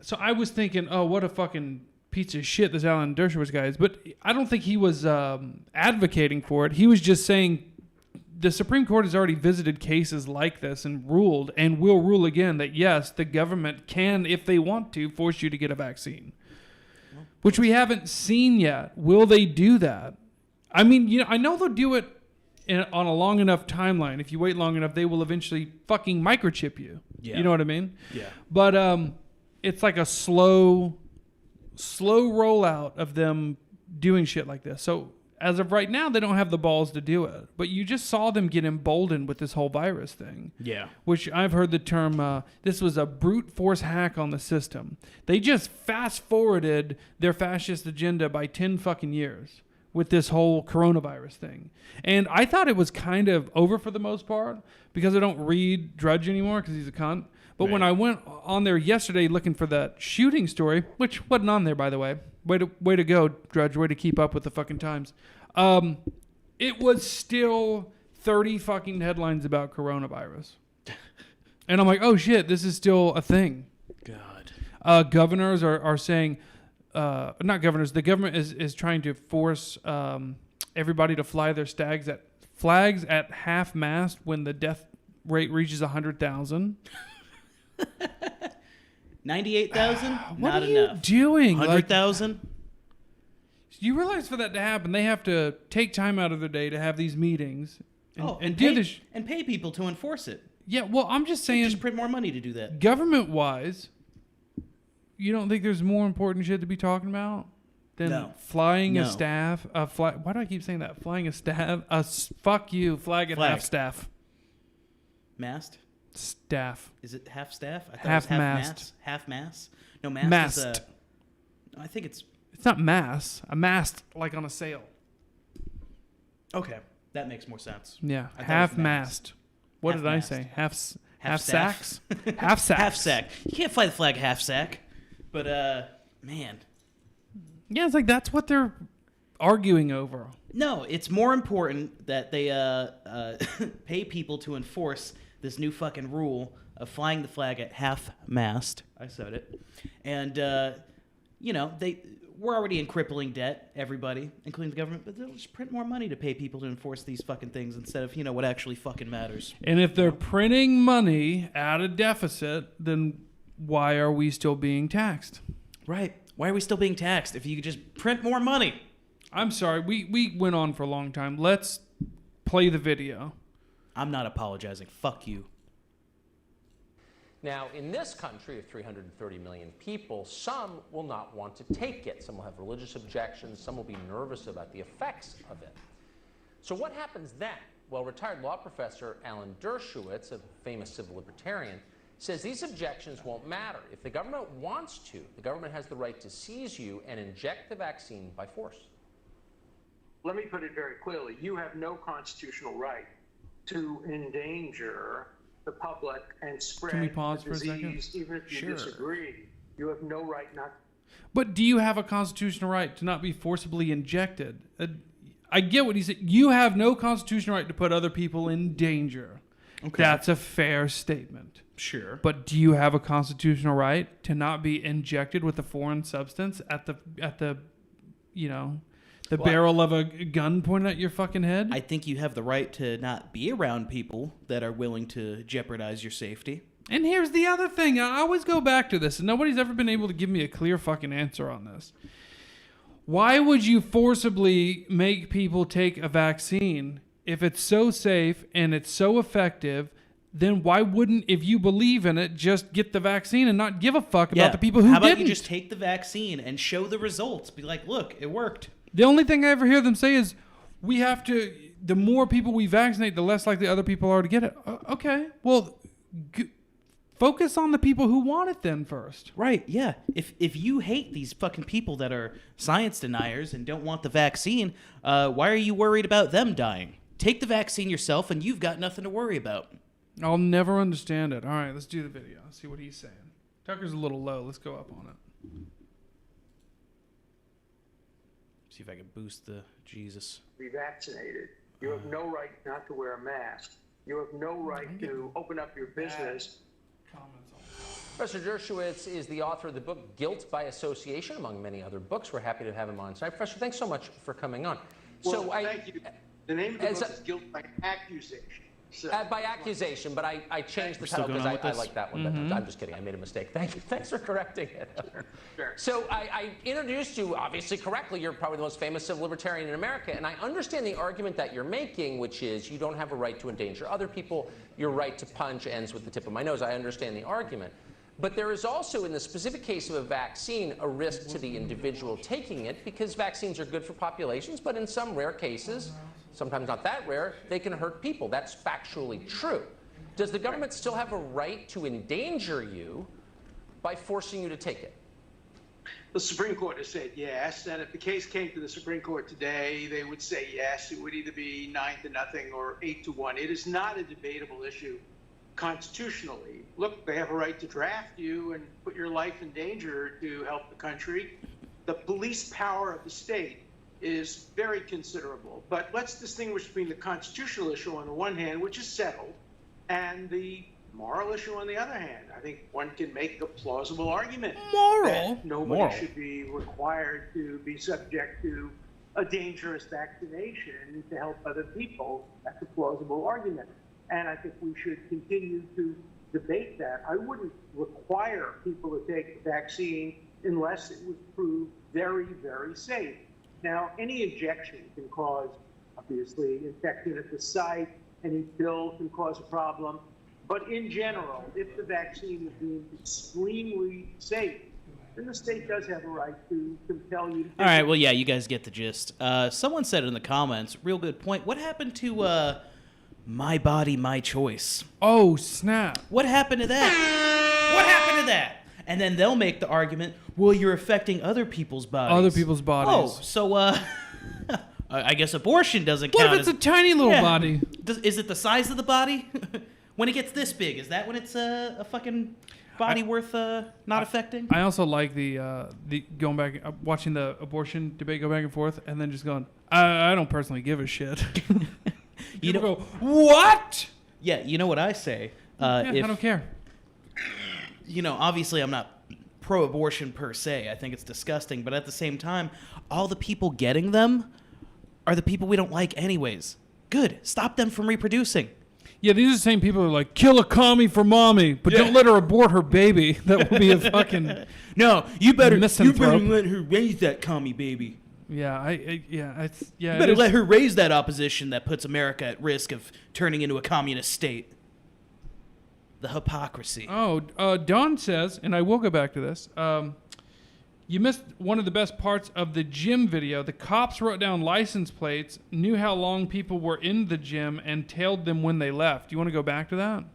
so I was thinking, oh, what a fucking piece of shit this Alan Dershowitz guy is. But I don't think he was advocating for it. He was just saying the Supreme Court has already visited cases like this and ruled, and will rule again, that yes, the government can, if they want to, force you to get a vaccine, which we haven't seen yet. Will they do that? I mean, I know they'll do it on a long enough timeline. If you wait long enough, they will eventually fucking microchip you. Yeah. You know what I mean? Yeah. But it's like a slow rollout of them doing shit like this. So as of right now, they don't have the balls to do it. But you just saw them get emboldened with this whole virus thing. Yeah. Which I've heard the term, this was a brute force hack on the system. They just fast forwarded their fascist agenda by 10 fucking years with this whole coronavirus thing. And I thought it was kind of over for the most part, because I don't read Drudge anymore because he's a cunt. But when I went on there yesterday looking for that shooting story, which wasn't on there, by the way. Way to go, Drudge. Way to keep up with the fucking times. It was still 30 fucking headlines about coronavirus. And I'm like, oh shit, this is still a thing. God. Governors are saying... not governors. The government is trying to force everybody to fly their flags at half mast when the death rate reaches 100,000. 98,000? What are you doing? 100,000? You realize for that to happen, they have to take time out of their day to have these meetings and do this and pay people to enforce it. Yeah, well, I'm just saying, just print more money to do that. Government-wise, you don't think there's more important shit to be talking about than flying a staff? Why do I keep saying that? Flying a staff? Fuck you. Flag at half staff. Mast? Staff. Is it half staff? I thought half it was mast. Half mast? No, mast is I think it's... It's not mass. A mast, like on a sail. Okay. That makes more sense. Yeah. Half mast. What did I say? Half sacks? Half sacks. Half sack. You can't fly the flag half sack. But, man. Yeah, it's like that's what they're arguing over. No, it's more important that they pay people to enforce this new fucking rule of flying the flag at half mast. I said it. And, we're already in crippling debt, everybody, including the government, but they'll just print more money to pay people to enforce these fucking things instead of, what actually fucking matters. And if they're printing money at a deficit, then why are we still being taxed? Right. Why are we still being taxed if you could just print more money? I'm sorry. We went on for a long time. Let's play the video. I'm not apologizing. Fuck you. Now, in this country of 330 million people, some will not want to take it. Some will have religious objections. Some will be nervous about the effects of it. So what happens then? Well, retired law professor Alan Dershowitz, a famous civil libertarian, says these objections won't matter. If the government wants to, the government has the right to seize you and inject the vaccine by force. Let me put it very clearly. You have no constitutional right to endanger the public and spread Can we pause the for a disease, second? even if you disagree. You have no right not. But do you have a constitutional right to not be forcibly injected? I get what he said. You have no constitutional right to put other people in danger. Okay. That's a fair statement. Sure. But do you have a constitutional right to not be injected with a foreign substance at the barrel of a gun pointed at your fucking head? I think you have the right to not be around people that are willing to jeopardize your safety. And here's the other thing. I always go back to this, and nobody's ever been able to give me a clear fucking answer on this. Why would you forcibly make people take a vaccine if it's so safe and it's so effective? Then why wouldn't, if you believe in it, just get the vaccine and not give a fuck about the people who didn't? How about you just take the vaccine and show the results? Be like, look, it worked. The only thing I ever hear them say is, we have to, the more people we vaccinate, the less likely other people are to get it. Okay, well, focus on the people who want it then first. Right, yeah. If you hate these fucking people that are science deniers and don't want the vaccine, why are you worried about them dying? Take the vaccine yourself and you've got nothing to worry about. I'll never understand it. All right, let's do the video. See what he's saying. Tucker's a little low. Let's go up on it. See if I can boost the Jesus. Be vaccinated. You have no right not to wear a mask. You have no right to open up your business. Professor Dershowitz is the author of the book Guilt by Association, among many other books. We're happy to have him on tonight. Professor, thanks so much for coming on. Well, thank you. The name of the book is Guilt by Accusation. So, by accusation, but I changed the title because I like that one. Mm-hmm. I'm just kidding. I made a mistake. Thank you. Thanks for correcting it. Sure. So I introduced you, obviously correctly. You're probably the most famous civil libertarian in America. And I understand the argument that you're making, which is you don't have a right to endanger other people. Your right to punch ends with the tip of my nose. I understand the argument. But there is also, in the specific case of a vaccine, a risk to the individual taking it because vaccines are good for populations, but in some rare cases, sometimes not that rare, they can hurt people. That's factually true. Does the government still have a right to endanger you by forcing you to take it? The Supreme Court has said yes, and if the case came to the Supreme Court today, they would say yes. It would either be 9-0 or 8-1. It is not a debatable issue constitutionally. Look, they have a right to draft you and put your life in danger to help the country. The police power of the state is very considerable. But let's distinguish between the constitutional issue on the one hand, which is settled, and the moral issue on the other hand. I think one can make a plausible argument that nobody should be required to be subject to a dangerous vaccination to help other people. That's a plausible argument. And I think we should continue to debate that. I wouldn't require people to take the vaccine unless it was proved very, very safe. Now, any injection can cause, obviously, infection at the site. Any pill can cause a problem. But in general, if the vaccine is deemed extremely safe, then the state does have a right to compel you to take All right, well, yeah, you guys get the gist. Someone said in the comments, real good point, what happened to My Body, My Choice? Oh, snap. What happened to that? What happened to that? And then they'll make the argument, well, you're affecting other people's bodies. Other people's bodies. Oh, so, I guess abortion doesn't count. What if it's a tiny little body? Is it the size of the body? When it gets this big, is that when it's a fucking body worth not affecting? I also like the going back, watching the abortion debate go back and forth, and then just going, I don't personally give a shit. You know, go, what? Yeah, you know what I say? I don't care. You know, obviously I'm not pro-abortion per se. I think it's disgusting. But at the same time, all the people getting them are the people we don't like anyways. Good. Stop them from reproducing. Yeah, these are the same people who are like, kill a commie for mommy, but don't let her abort her baby. That would be a fucking No, you better let her raise that commie baby. Yeah, you better let her raise that opposition that puts America at risk of turning into a communist state. The hypocrisy. Oh, Don says, and I will go back to this, you missed one of the best parts of the gym video. The cops wrote down license plates, knew how long people were in the gym, and tailed them when they left. Do you want to go back to that?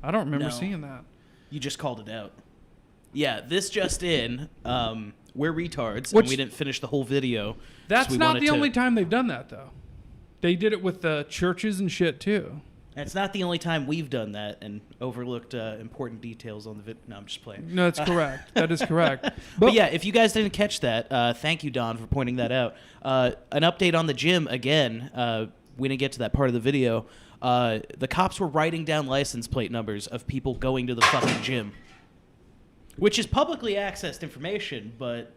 I don't remember seeing that. You just called it out. Yeah, this just in, we're retards, and we didn't finish the whole video. That's not the only time they've done that, though. They did it with the churches and shit, too. And it's not the only time we've done that and overlooked important details on the video. No, I'm just playing. No, that's correct. That is correct. But yeah, if you guys didn't catch that, thank you, Don, for pointing that out. An update on the gym again. we didn't get to that part of the video. The cops were writing down license plate numbers of people going to the fucking gym, which is publicly accessed information. But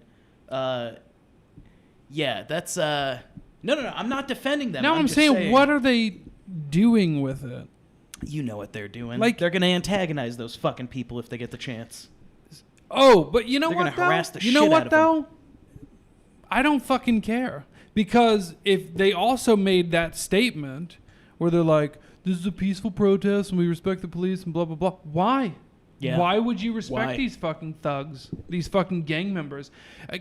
yeah, that's no. I'm not defending them. No, I'm saying, what are they doing with it? You know what they're doing. Like, they're gonna antagonize those fucking people if they get the chance. Oh, but you know they're what? Gonna though? harass the you shit know out what of though? them. I don't fucking care, because if they also made that statement where they're like, "This is a peaceful protest and we respect the police and blah blah blah," why? Yeah. Why would you respect these fucking thugs, these fucking gang members?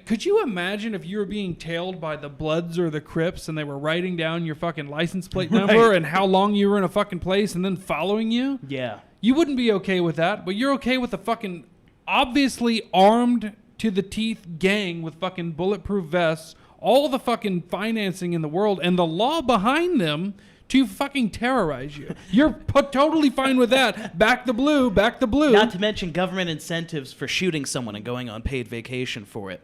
Could you imagine if you were being tailed by the Bloods or the Crips and they were writing down your fucking license plate number and how long you were in a fucking place and then following you? Yeah. You wouldn't be okay with that, but you're okay with the fucking obviously armed to the teeth gang with fucking bulletproof vests, all the fucking financing in the world, and the law behind them to fucking terrorize you. You're totally fine with that. Back the blue, back the blue. Not to mention government incentives for shooting someone and going on paid vacation for it.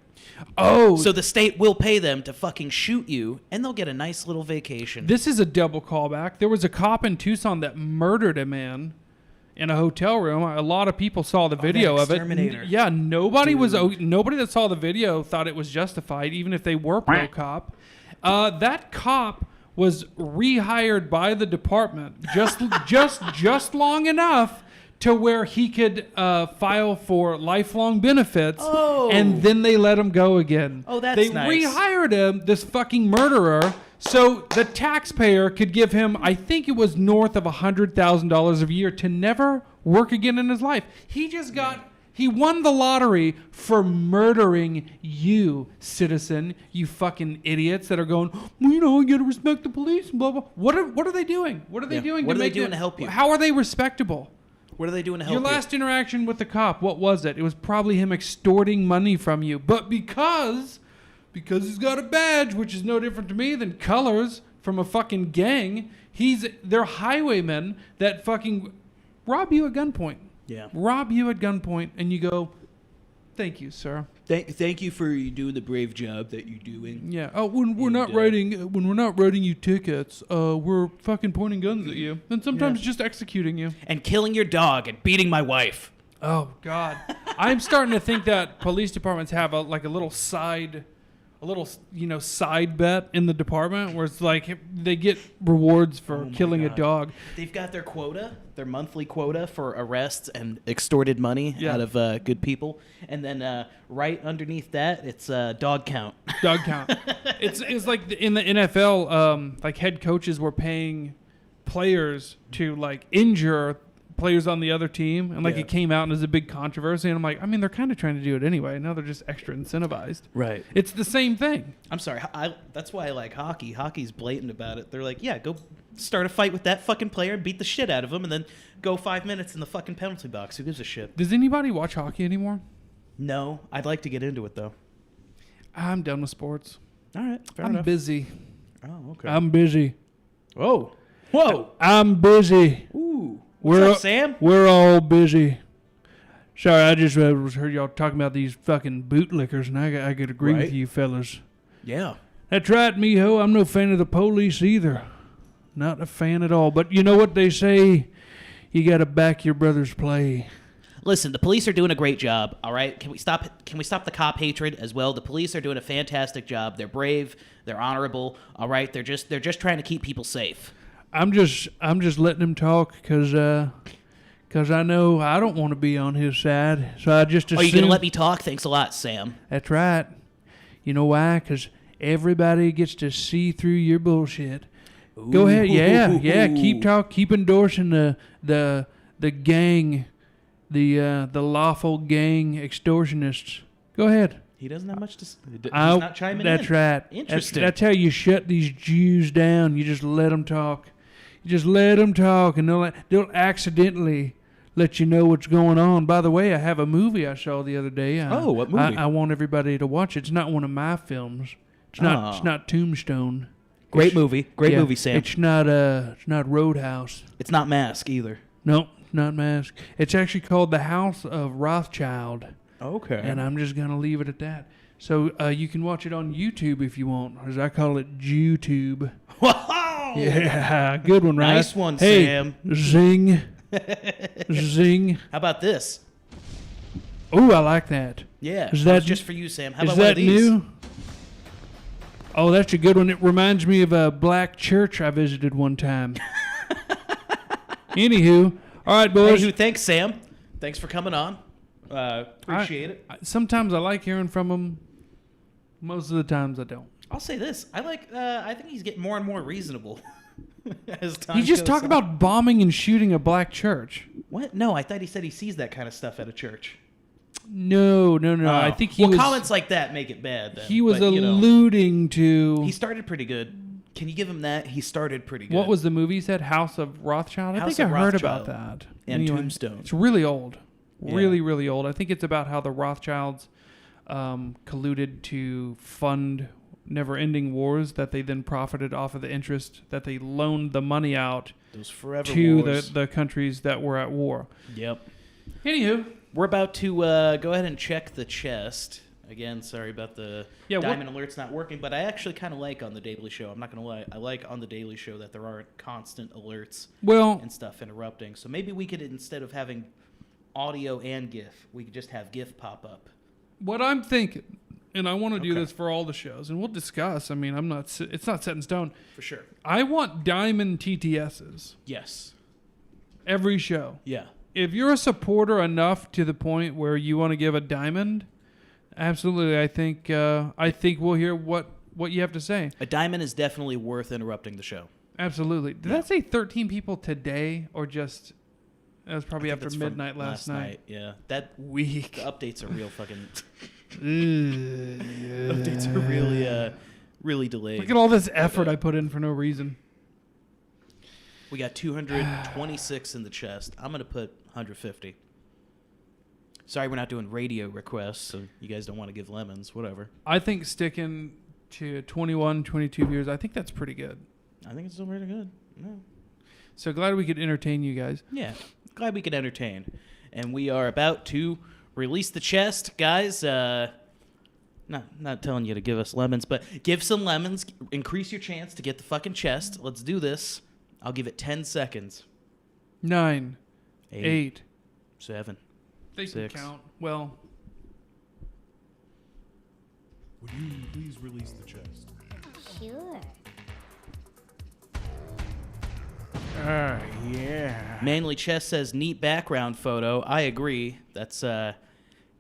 Oh. So the state will pay them to fucking shoot you, and they'll get a nice little vacation. This is a double callback. There was a cop in Tucson that murdered a man in a hotel room. A lot of people saw the video of it. Yeah, nobody that saw the video thought it was justified, even if they were pro-cop. That cop was rehired by the department just long enough to where he could file for lifelong benefits, and then they let him go again. Oh, that's they nice. They rehired him, this fucking murderer, so the taxpayer could give him, I think it was north of $100,000 a year to never work again in his life. He just got... He won the lottery for murdering you, citizen. You fucking idiots that are going, well, you know, you got to respect the police and blah, blah. What are they doing? What are they doing? What are they doing to help you? How are they respectable? What are they doing to help you? Your last interaction with the cop, what was it? It was probably him extorting money from you. But because he's got a badge, which is no different to me than colors from a fucking gang, they're highwaymen that fucking rob you at gunpoint. Yeah. Rob you at gunpoint, and you go, thank you, sir. Thank you for doing the brave job that you're doing. Yeah. Oh, when we're not writing you tickets, we're fucking pointing guns at you, and sometimes just executing you and killing your dog and beating my wife. Oh God, I'm starting to think that police departments have a little side bet in the department where it's like they get rewards for killing a dog. They've got their quota, their monthly quota for arrests and extorted money out of good people, and then right underneath that, it's dog count. Dog count. It's like in the NFL, like head coaches were paying players to like injure players on the other team, and it came out and there's a big controversy, and I'm like, I mean, they're kind of trying to do it anyway. Now they're just extra incentivized. Right. It's the same thing. I'm sorry. That's why I like hockey. Hockey's blatant about it. They're like, yeah, go start a fight with that fucking player and beat the shit out of him, and then go 5 minutes in the fucking penalty box. Who gives a shit? Does anybody watch hockey anymore? No. I'd like to get into it, though. I'm done with sports. All right. Fair I'm enough. busy. Oh, okay. I'm busy. Whoa. Whoa. I'm busy. Ooh. What's up, Sam? We're all busy. Sorry, I just heard y'all talking about these fucking bootlickers, and I could agree with you fellas. Yeah. That's right, mijo. I'm no fan of the police either. Not a fan at all. But you know what they say? You got to back your brother's play. Listen, the police are doing a great job, all right? Can we stop the cop hatred as well? The police are doing a fantastic job. They're brave, they're honorable, all right? They're just trying to keep people safe. I'm just letting him talk because I know I don't want to be on his side. So I just assume... Are you going to let me talk? Thanks a lot, Sam. That's right. You know why? Because everybody gets to see through your bullshit. Ooh. Go ahead. Yeah. Keep endorsing the gang, the lawful gang extortionists. Go ahead. He doesn't have much to say. He's not chiming in. That's right. Interesting. That's how you shut these Jews down. You just let them talk. You just let them talk, and they'll accidentally let you know what's going on. By the way, I have a movie I saw the other day. What movie? I want everybody to watch it. It's not one of my films. It's not Tombstone. Great movie, Sam. It's not Roadhouse. It's not Mask either. Nope, not Mask. It's actually called The House of Rothschild. Okay. And I'm just going to leave it at that. So you can watch it on YouTube if you want, as I call it, YouTube. Whoa! Yeah, good one, right? Nice one, hey, Sam. Zing. Zing. How about this? Oh, I like that. Yeah, is that that was just for you, Sam. How is about one that of these? new? Oh, that's a good one. It reminds me of a black church I visited one time. Anywho, all right, boys. Anywho, thanks, Sam. Thanks for coming on. Appreciate it. Sometimes I like hearing from him. Most of the times I don't. I'll say this: I think he's getting more and more reasonable as time. He just goes talked on. about bombing and shooting a black church. What? No, I thought he said he sees that kind of stuff at a church. No. I think he was. Comments like that make it bad. Then. He was But, alluding to. He started pretty good. Can you give him that? He started pretty good. What was the movie he said? House of Rothschild? I think I heard about that. And Tombstone. It's really old. Yeah. Really, really old. I think it's about how the Rothschilds colluded to fund never-ending wars that they then profited off of the interest that they loaned the money out Those forever to wars. the countries that were at war. Yep. Anywho. We're about to go ahead and check the chest. Again, sorry about the diamond alerts not working, but I actually kind of like on The Daily Show. I'm not going to lie. I like on The Daily Show that there aren't constant alerts and stuff interrupting. So maybe we could, instead of having audio and GIF, we could just have GIF pop up. What I'm thinking, and I want to do this for all the shows, and we'll discuss. I mean, it's not set in stone. For sure. I want diamond TTSs. Yes. Every show. Yeah. If you're a supporter enough to the point where you want to give a diamond, absolutely, I think we'll hear what you have to say. A diamond is definitely worth interrupting the show. Absolutely. Did that say 13 people today, or just that was probably after midnight last night? Yeah, that week. The updates are real fucking. Updates are really really delayed. Look at all this effort I put in for no reason. We got 226 in the chest. I'm gonna put 150. Sorry, we're not doing radio requests, so you guys don't want to give lemons, whatever. I think sticking to 21, 22 viewers, I think that's pretty good. I think it's still pretty good. Yeah. So glad we could entertain you guys. Yeah, glad we could entertain. And we are about to release the chest, guys. Not telling you to give us lemons, but give some lemons. Increase your chance to get the fucking chest. Let's do this. I'll give it 10 seconds. 9, 8, 7. They can count. Well. Would you please release the chest? Sure. Yeah. Manly Chest says neat background photo. I agree. That's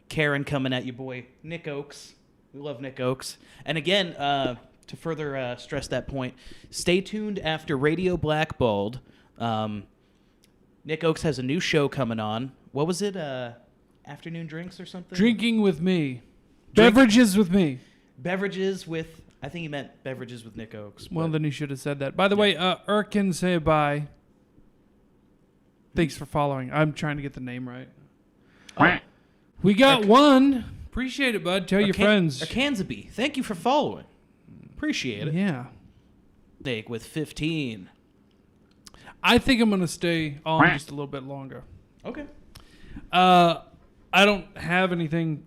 Karen coming at you, boy. Nick Ochs. We love Nick Ochs. And again, to further stress that point, stay tuned after Radio Blackballed. Nick Ochs has a new show coming on. What was it? Afternoon drinks or something? Drinking with me. Beverages with me. Beverages with... I think he meant beverages with Nick Ochs. Well, then he should have said that. By the way, Erkin, say bye. Thanks for following. I'm trying to get the name right. Oh. We got one. Appreciate it, bud. Tell your friends. Arkansaby, thank you for following. Appreciate it. Yeah. Steak with 15. I think I'm going to stay on just a little bit longer. Okay. I don't have anything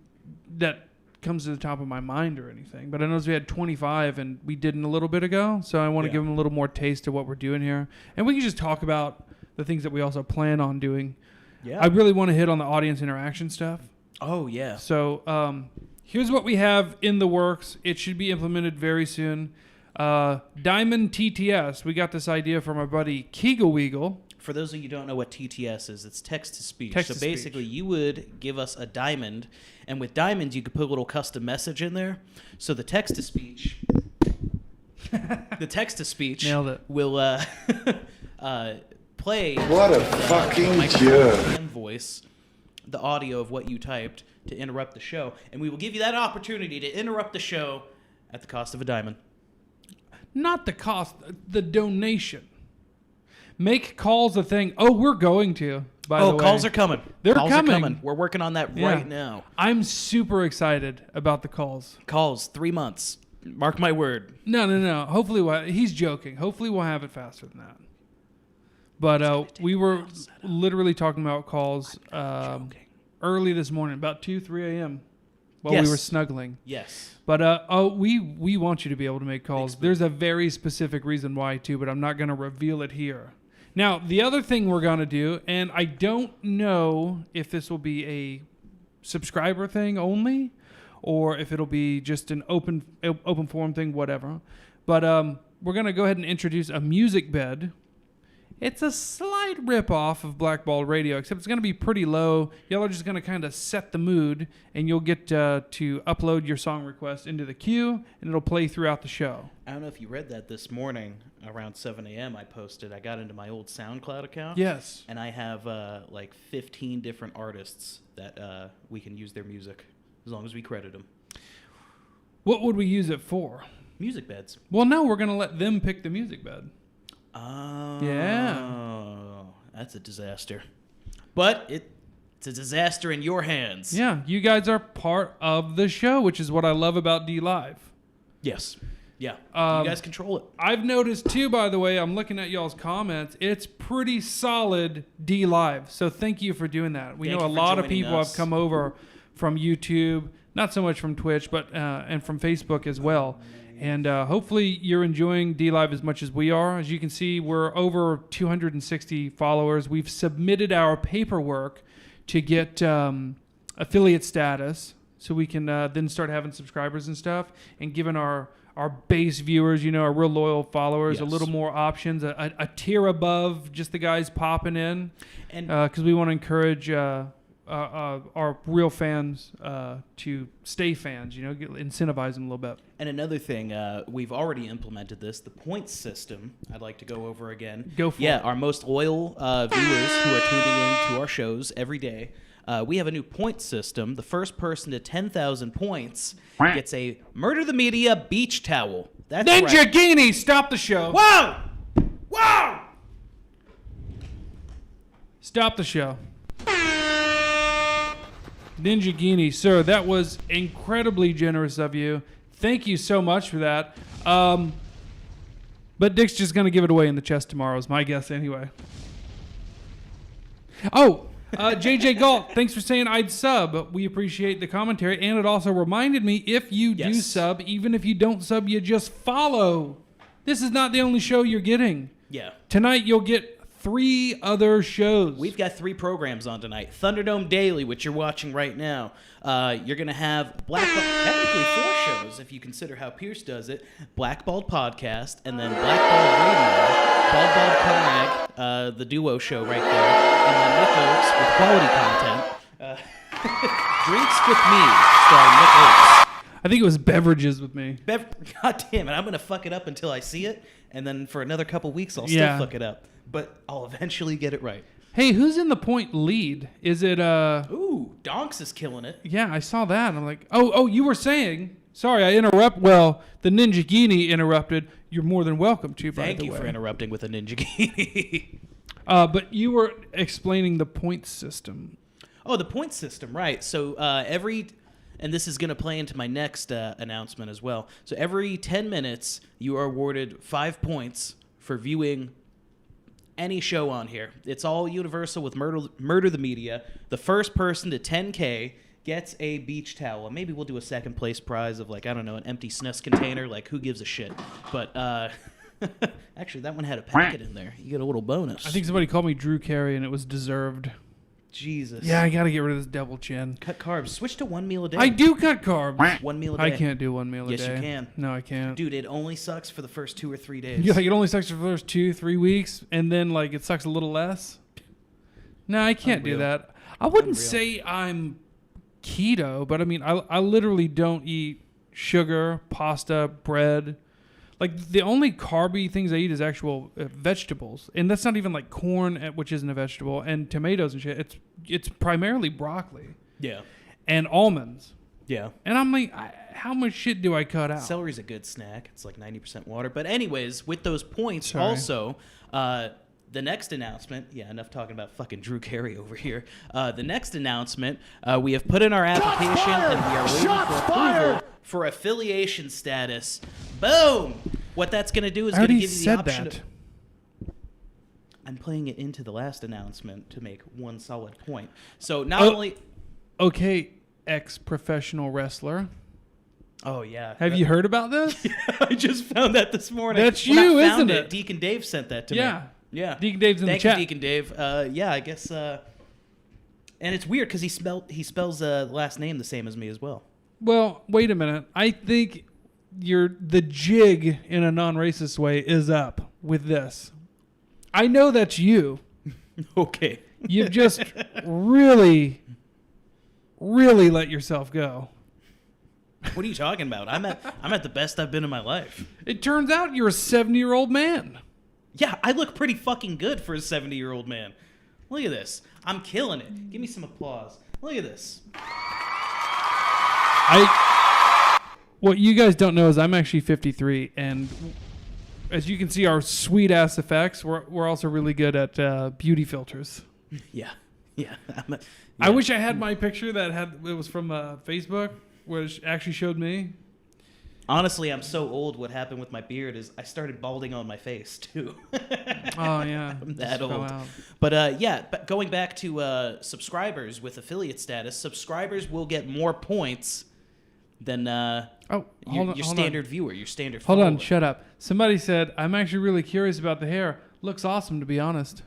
that comes to the top of my mind or anything, but I noticed we had 25 and we didn't a little bit ago, so I want to give them a little more taste of what we're doing here. And we can just talk about the things that we also plan on doing. Yeah. I really want to hit on the audience interaction stuff. Oh, yeah. So here's what we have in the works. It should be implemented very soon. Diamond TTS. We got this idea from our buddy Keagle Weagle. For those of you who don't know what TTS is, it's text-to-speech. Text so basically, you would give us a diamond, and with diamonds, you could put a little custom message in there. So the text-to-speech... Nailed it. Will play... What a fucking jerk. ...voice, the audio of what you typed to interrupt the show. And we will give you that opportunity to interrupt the show at the cost of a diamond. Not the cost, the donation. Make calls a thing. Oh, we're going to, by the way. Oh, calls are coming. They're calls coming. Are coming. We're working on that right now. I'm super excited about the calls. Calls, 3 months. Mark my word. No. Hopefully, he's joking. Hopefully we'll have it faster than that. But we were literally talking about calls early this morning, about 2, 3 a.m. while we were snuggling. Yes. But we want you to be able to make calls. There's a very specific reason why, too, but I'm not going to reveal it here. Now, the other thing we're going to do, and I don't know if this will be a subscriber thing only or if it'll be just an open forum thing, whatever. But we're going to go ahead and introduce a music bed. It's a slight rip-off of Blackballed Radio, except it's going to be pretty low. Y'all are just going to kind of set the mood, and you'll get to upload your song request into the queue, and it'll play throughout the show. I don't know if you read that this morning around 7 a.m. I got into my old SoundCloud account. Yes. And I have like 15 different artists that we can use their music as long as we credit them. What would we use it for? Music beds. Well, no, we're going to let them pick the music bed. Oh. Yeah. That's a disaster. But it's a disaster in your hands. Yeah, you guys are part of the show, which is what I love about D Live. Yes. Yeah. You guys control it. I've noticed, too, by the way, I'm looking at y'all's comments. It's pretty solid D Live. So thank you for doing that. We know a lot of people have come over from YouTube, not so much from Twitch, but and from Facebook as well. And hopefully you're enjoying D Live as much as we are. As you can see, we're over 260 followers. We've submitted our paperwork to get affiliate status so we can then start having subscribers and stuff. And given our base viewers, our real loyal followers, a little more options, a tier above just the guys popping in. And because we want to encourage our real fans to stay fans, incentivize them a little bit. And another thing, we've already implemented this, the points system. I'd like to go over again. Go for it. Yeah, our most loyal viewers who are tuning in to our shows every day. We have a new point system. The first person to 10,000 points gets a Murder the Media beach towel. That's Ninja right. Guinea, stop the show. Whoa! Whoa! Stop the show. Ninja Guinea, sir, that was incredibly generous of you. Thank you so much for that. But Dick's just going to give it away in the chest tomorrow is my guess anyway. Oh, JJ Galt, thanks for saying I'd sub. We appreciate the commentary. And it also reminded me, if you do sub, even if you don't sub, you just follow. This is not the only show you're getting. Yeah. Tonight you'll get 3 other shows. We've got 3 programs on tonight. Thunderdome Daily, which you're watching right now. You're going to have technically 4 shows if you consider how Pierce does it. Blackballed Podcast, and then Blackballed Radio, Bald Carag, the duo show right there, and then Nick Ochs with quality content. Drinks with Me, starring Nick Ochs. I think it was Beverages with Me. God damn it, I'm going to fuck it up until I see it, and then for another couple weeks I'll still fuck it up. But I'll eventually get it right. Hey, who's in the point lead? Is it Ooh, Donks is killing it. Yeah, I saw that. I'm like, oh, you were saying. Sorry, I interrupt. Well, the Ninja Guinea interrupted. You're more than welcome to, by the way. Thank you for interrupting with a Ninja Guinea. But you were explaining the point system. Oh, the point system, right. So and this is going to play into my next announcement as well. So every 10 minutes, you are awarded 5 points for viewing any show on here. It's all universal with Murder the Media. The first person to 10K gets a beach towel. Maybe we'll do a second place prize of an empty snus container. Who gives a shit? But actually, that one had a packet in there. You get a little bonus. I think somebody called me Drew Carey, and it was deserved. Jesus. Yeah, I got to get rid of this devil chin. Cut carbs. Switch to 1 meal a day. I do cut carbs. 1 meal a day. I can't do 1 meal a day. Yes, you can. No, I can't. Dude, it only sucks for the first 2 or 3 days. It only sucks for the first 2-3 weeks, and then it sucks a little less. No, I can't do that. I wouldn't say I'm keto, but I mean, I literally don't eat sugar, pasta, bread. The only carby things I eat is actual vegetables, and that's not even corn, which isn't a vegetable, and tomatoes and shit. It's primarily broccoli. Yeah. And almonds. Yeah. And I'm like, how much shit do I cut out? Celery's a good snack. It's 90% water. But anyways, with those points, also, the next announcement. Yeah, enough talking about fucking Drew Carey over here. The next announcement, we have put in our application, and we are waiting for approval for affiliation status. Boom! What that's going to do is going to give you the option of... I'm playing it into the last announcement to make one solid point. So not only... Okay, ex-professional wrestler. Oh, yeah. Have you heard about this? I just found that this morning. That's you, isn't it? Deacon Dave sent that to me. Yeah. Deacon Dave's in the chat. Thank you, Deacon Dave. Yeah, I guess. And it's weird because he spells the last name the same as me as well. Well, wait a minute. I think the jig in a non-racist way is up with this. I know that's you. Okay. You've just really, really let yourself go. What are you talking about? I'm at the best I've been in my life. It turns out you're a 70-year-old man. Yeah, I look pretty fucking good for a 70-year-old man. Look at this. I'm killing it. Give me some applause. Look at this. What you guys don't know is I'm actually 53, and as you can see, our sweet-ass effects, we're also really good at beauty filters. Yeah. I wish I had my picture it was from Facebook, which actually showed me. Honestly, I'm so old. What happened with my beard is I started balding on my face too. Oh yeah, I'm that old. But going back to subscribers with affiliate status, subscribers will get more points than your standard viewer, your standard follower. Hold on, shut up. Somebody said, I'm actually really curious about the hair. Looks awesome, to be honest.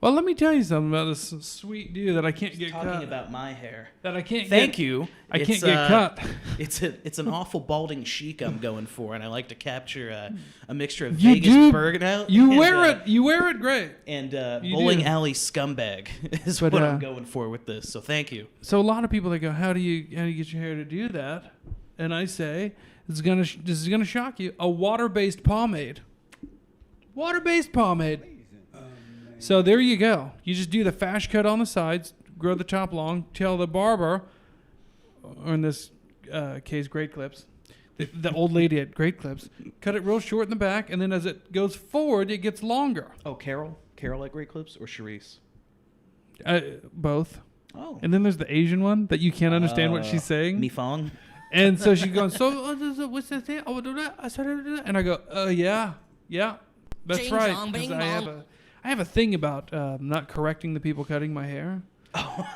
Well, let me tell you something about this sweet dude that I can't get cut. Talking about my hair. That I can't Thank you. I can't get cut. It's an awful balding chic I'm going for, and I like to capture a mixture of Vegas burnout. You wear it great. And bowling alley scumbag is what I'm going for with this. So thank you. So a lot of people, they go, how do you get your hair to do that? And I say, this is gonna shock you. A water-based pomade. Water-based pomade. So there you go. You just do the fash cut on the sides, grow the top long, tell the barber, or in this case, Great Clips, the old lady at Great Clips, cut it real short in the back, and then as it goes forward, it gets longer. Oh, Carol at Great Clips or Charisse? Both. Oh. And then there's the Asian one that you can't understand what she's saying. Mi Fong. And so she's going, what's that thing? Oh, do that. And I go, yeah, that's Ding right. dong, bing I have a thing about not correcting the people cutting my hair. Oh,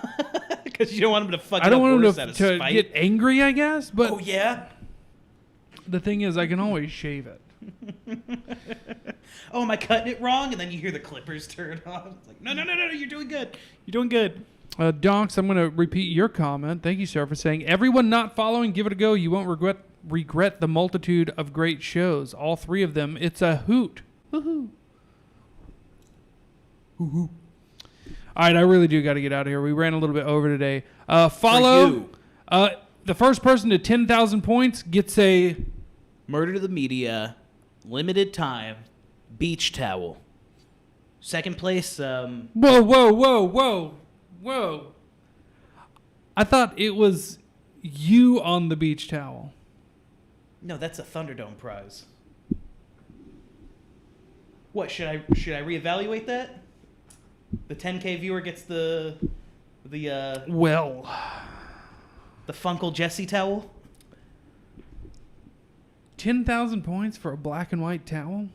because you don't want them to fuck. I don't want them to get angry, I guess. But oh yeah. The thing is, I can always shave it. Oh, am I cutting it wrong? And then you hear the clippers turn on. It's like, no, you're doing good. You're doing good. Donks, I'm going to repeat your comment. Thank you, sir, for saying, everyone not following, give it a go. You won't regret the multitude of great shows. All three of them. It's a hoot. Woohoo. Woohoo. All right, I really do got to get out of here. We ran a little bit over today. Follow. The first person to 10,000 points gets a Murder to the Media, limited time, beach towel. Second place. Whoa. I thought it was you on the beach towel. No, that's a Thunderdome prize. What, should I reevaluate that? The 10K viewer gets the Funkle Jesse towel? 10,000 points for a black and white towel?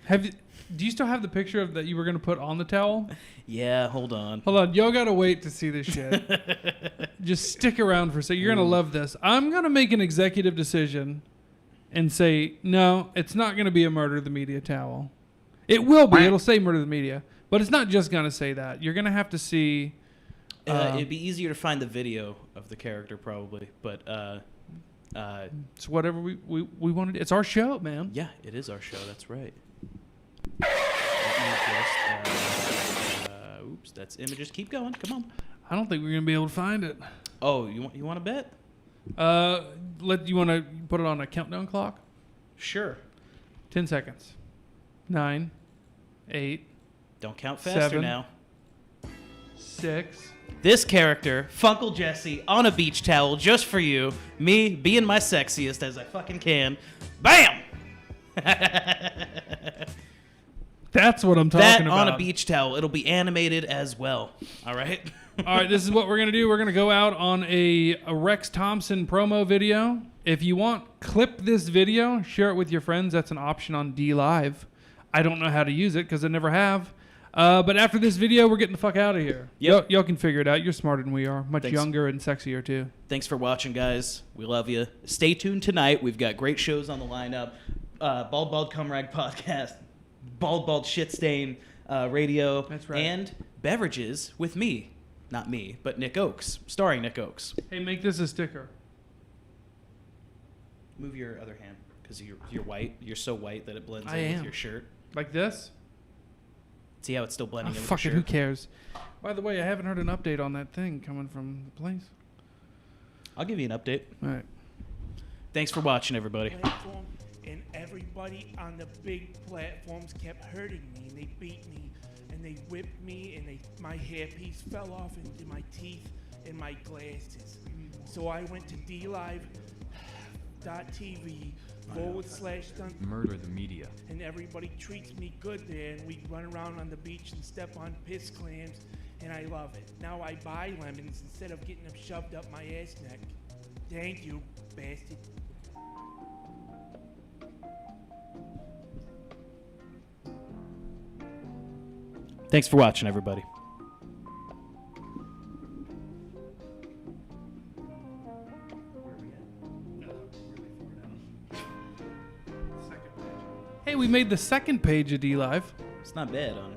Do you still have the picture of that you were going to put on the towel? Yeah, hold on. Y'all got to wait to see this shit. Just stick around for a second. You're going to love this. I'm going to make an executive decision and say, no, it's not going to be a Murder the Media towel. It will be. It'll say Murder the Media. But it's not just going to say that. You're going to have to see... it'd be easier to find the video of the character probably, but... it's whatever we want to do. It's our show, man. Yeah, it is our show. That's right. Oops, that's images. Keep going. Come on. I don't think we're going to be able to find it. Oh, you want to bet? You want to put it on a countdown clock? Sure. 10 seconds. 9, 8. Don't count faster 7, now. 6. This character, Funkle Jesse, on a beach towel just for you. Me being my sexiest as I fucking can. Bam! That's what I'm talking about. That on a beach towel. It'll be animated as well. All right? All right, this is what we're going to do. We're going to go out on a Rex Thompson promo video. If you want, clip this video, share it with your friends. That's an option on D Live. I don't know how to use it because I never have. But after this video, we're getting the fuck out of here. Yep. Y'all can figure it out. You're smarter than we are. Much Thanks. younger and sexier, too. Thanks for watching, guys. We love you. Stay tuned tonight. We've got great shows on the lineup. Bald Cum Rag Podcast, Bald Shit Stain Radio. That's right. And Beverages with me. Not me, but Nick Ochs, starring Nick Ochs. Hey, make this a sticker. Move your other hand, because you're white. You're so white that it blends I in am. with your shirt. Like this? See how it's still blending in with Fuck your it, shirt? who cares? By the way, I haven't heard an update on that thing coming from the place. I'll give you an update. All right. Thanks for watching, everybody. Platform, and everybody on the big platforms kept hurting me, and they beat me, and they whipped me, and my hairpiece fell off into my teeth and my glasses. So I went to DLive.tv/stunt. Murder the media. And everybody treats me good there, and we run around on the beach and step on piss clams, and I love it. Now I buy lemons instead of getting them shoved up my ass neck. Thank you, bastard. Thanks for watching, everybody. Hey, we made the second page of DLive. It's not bad on,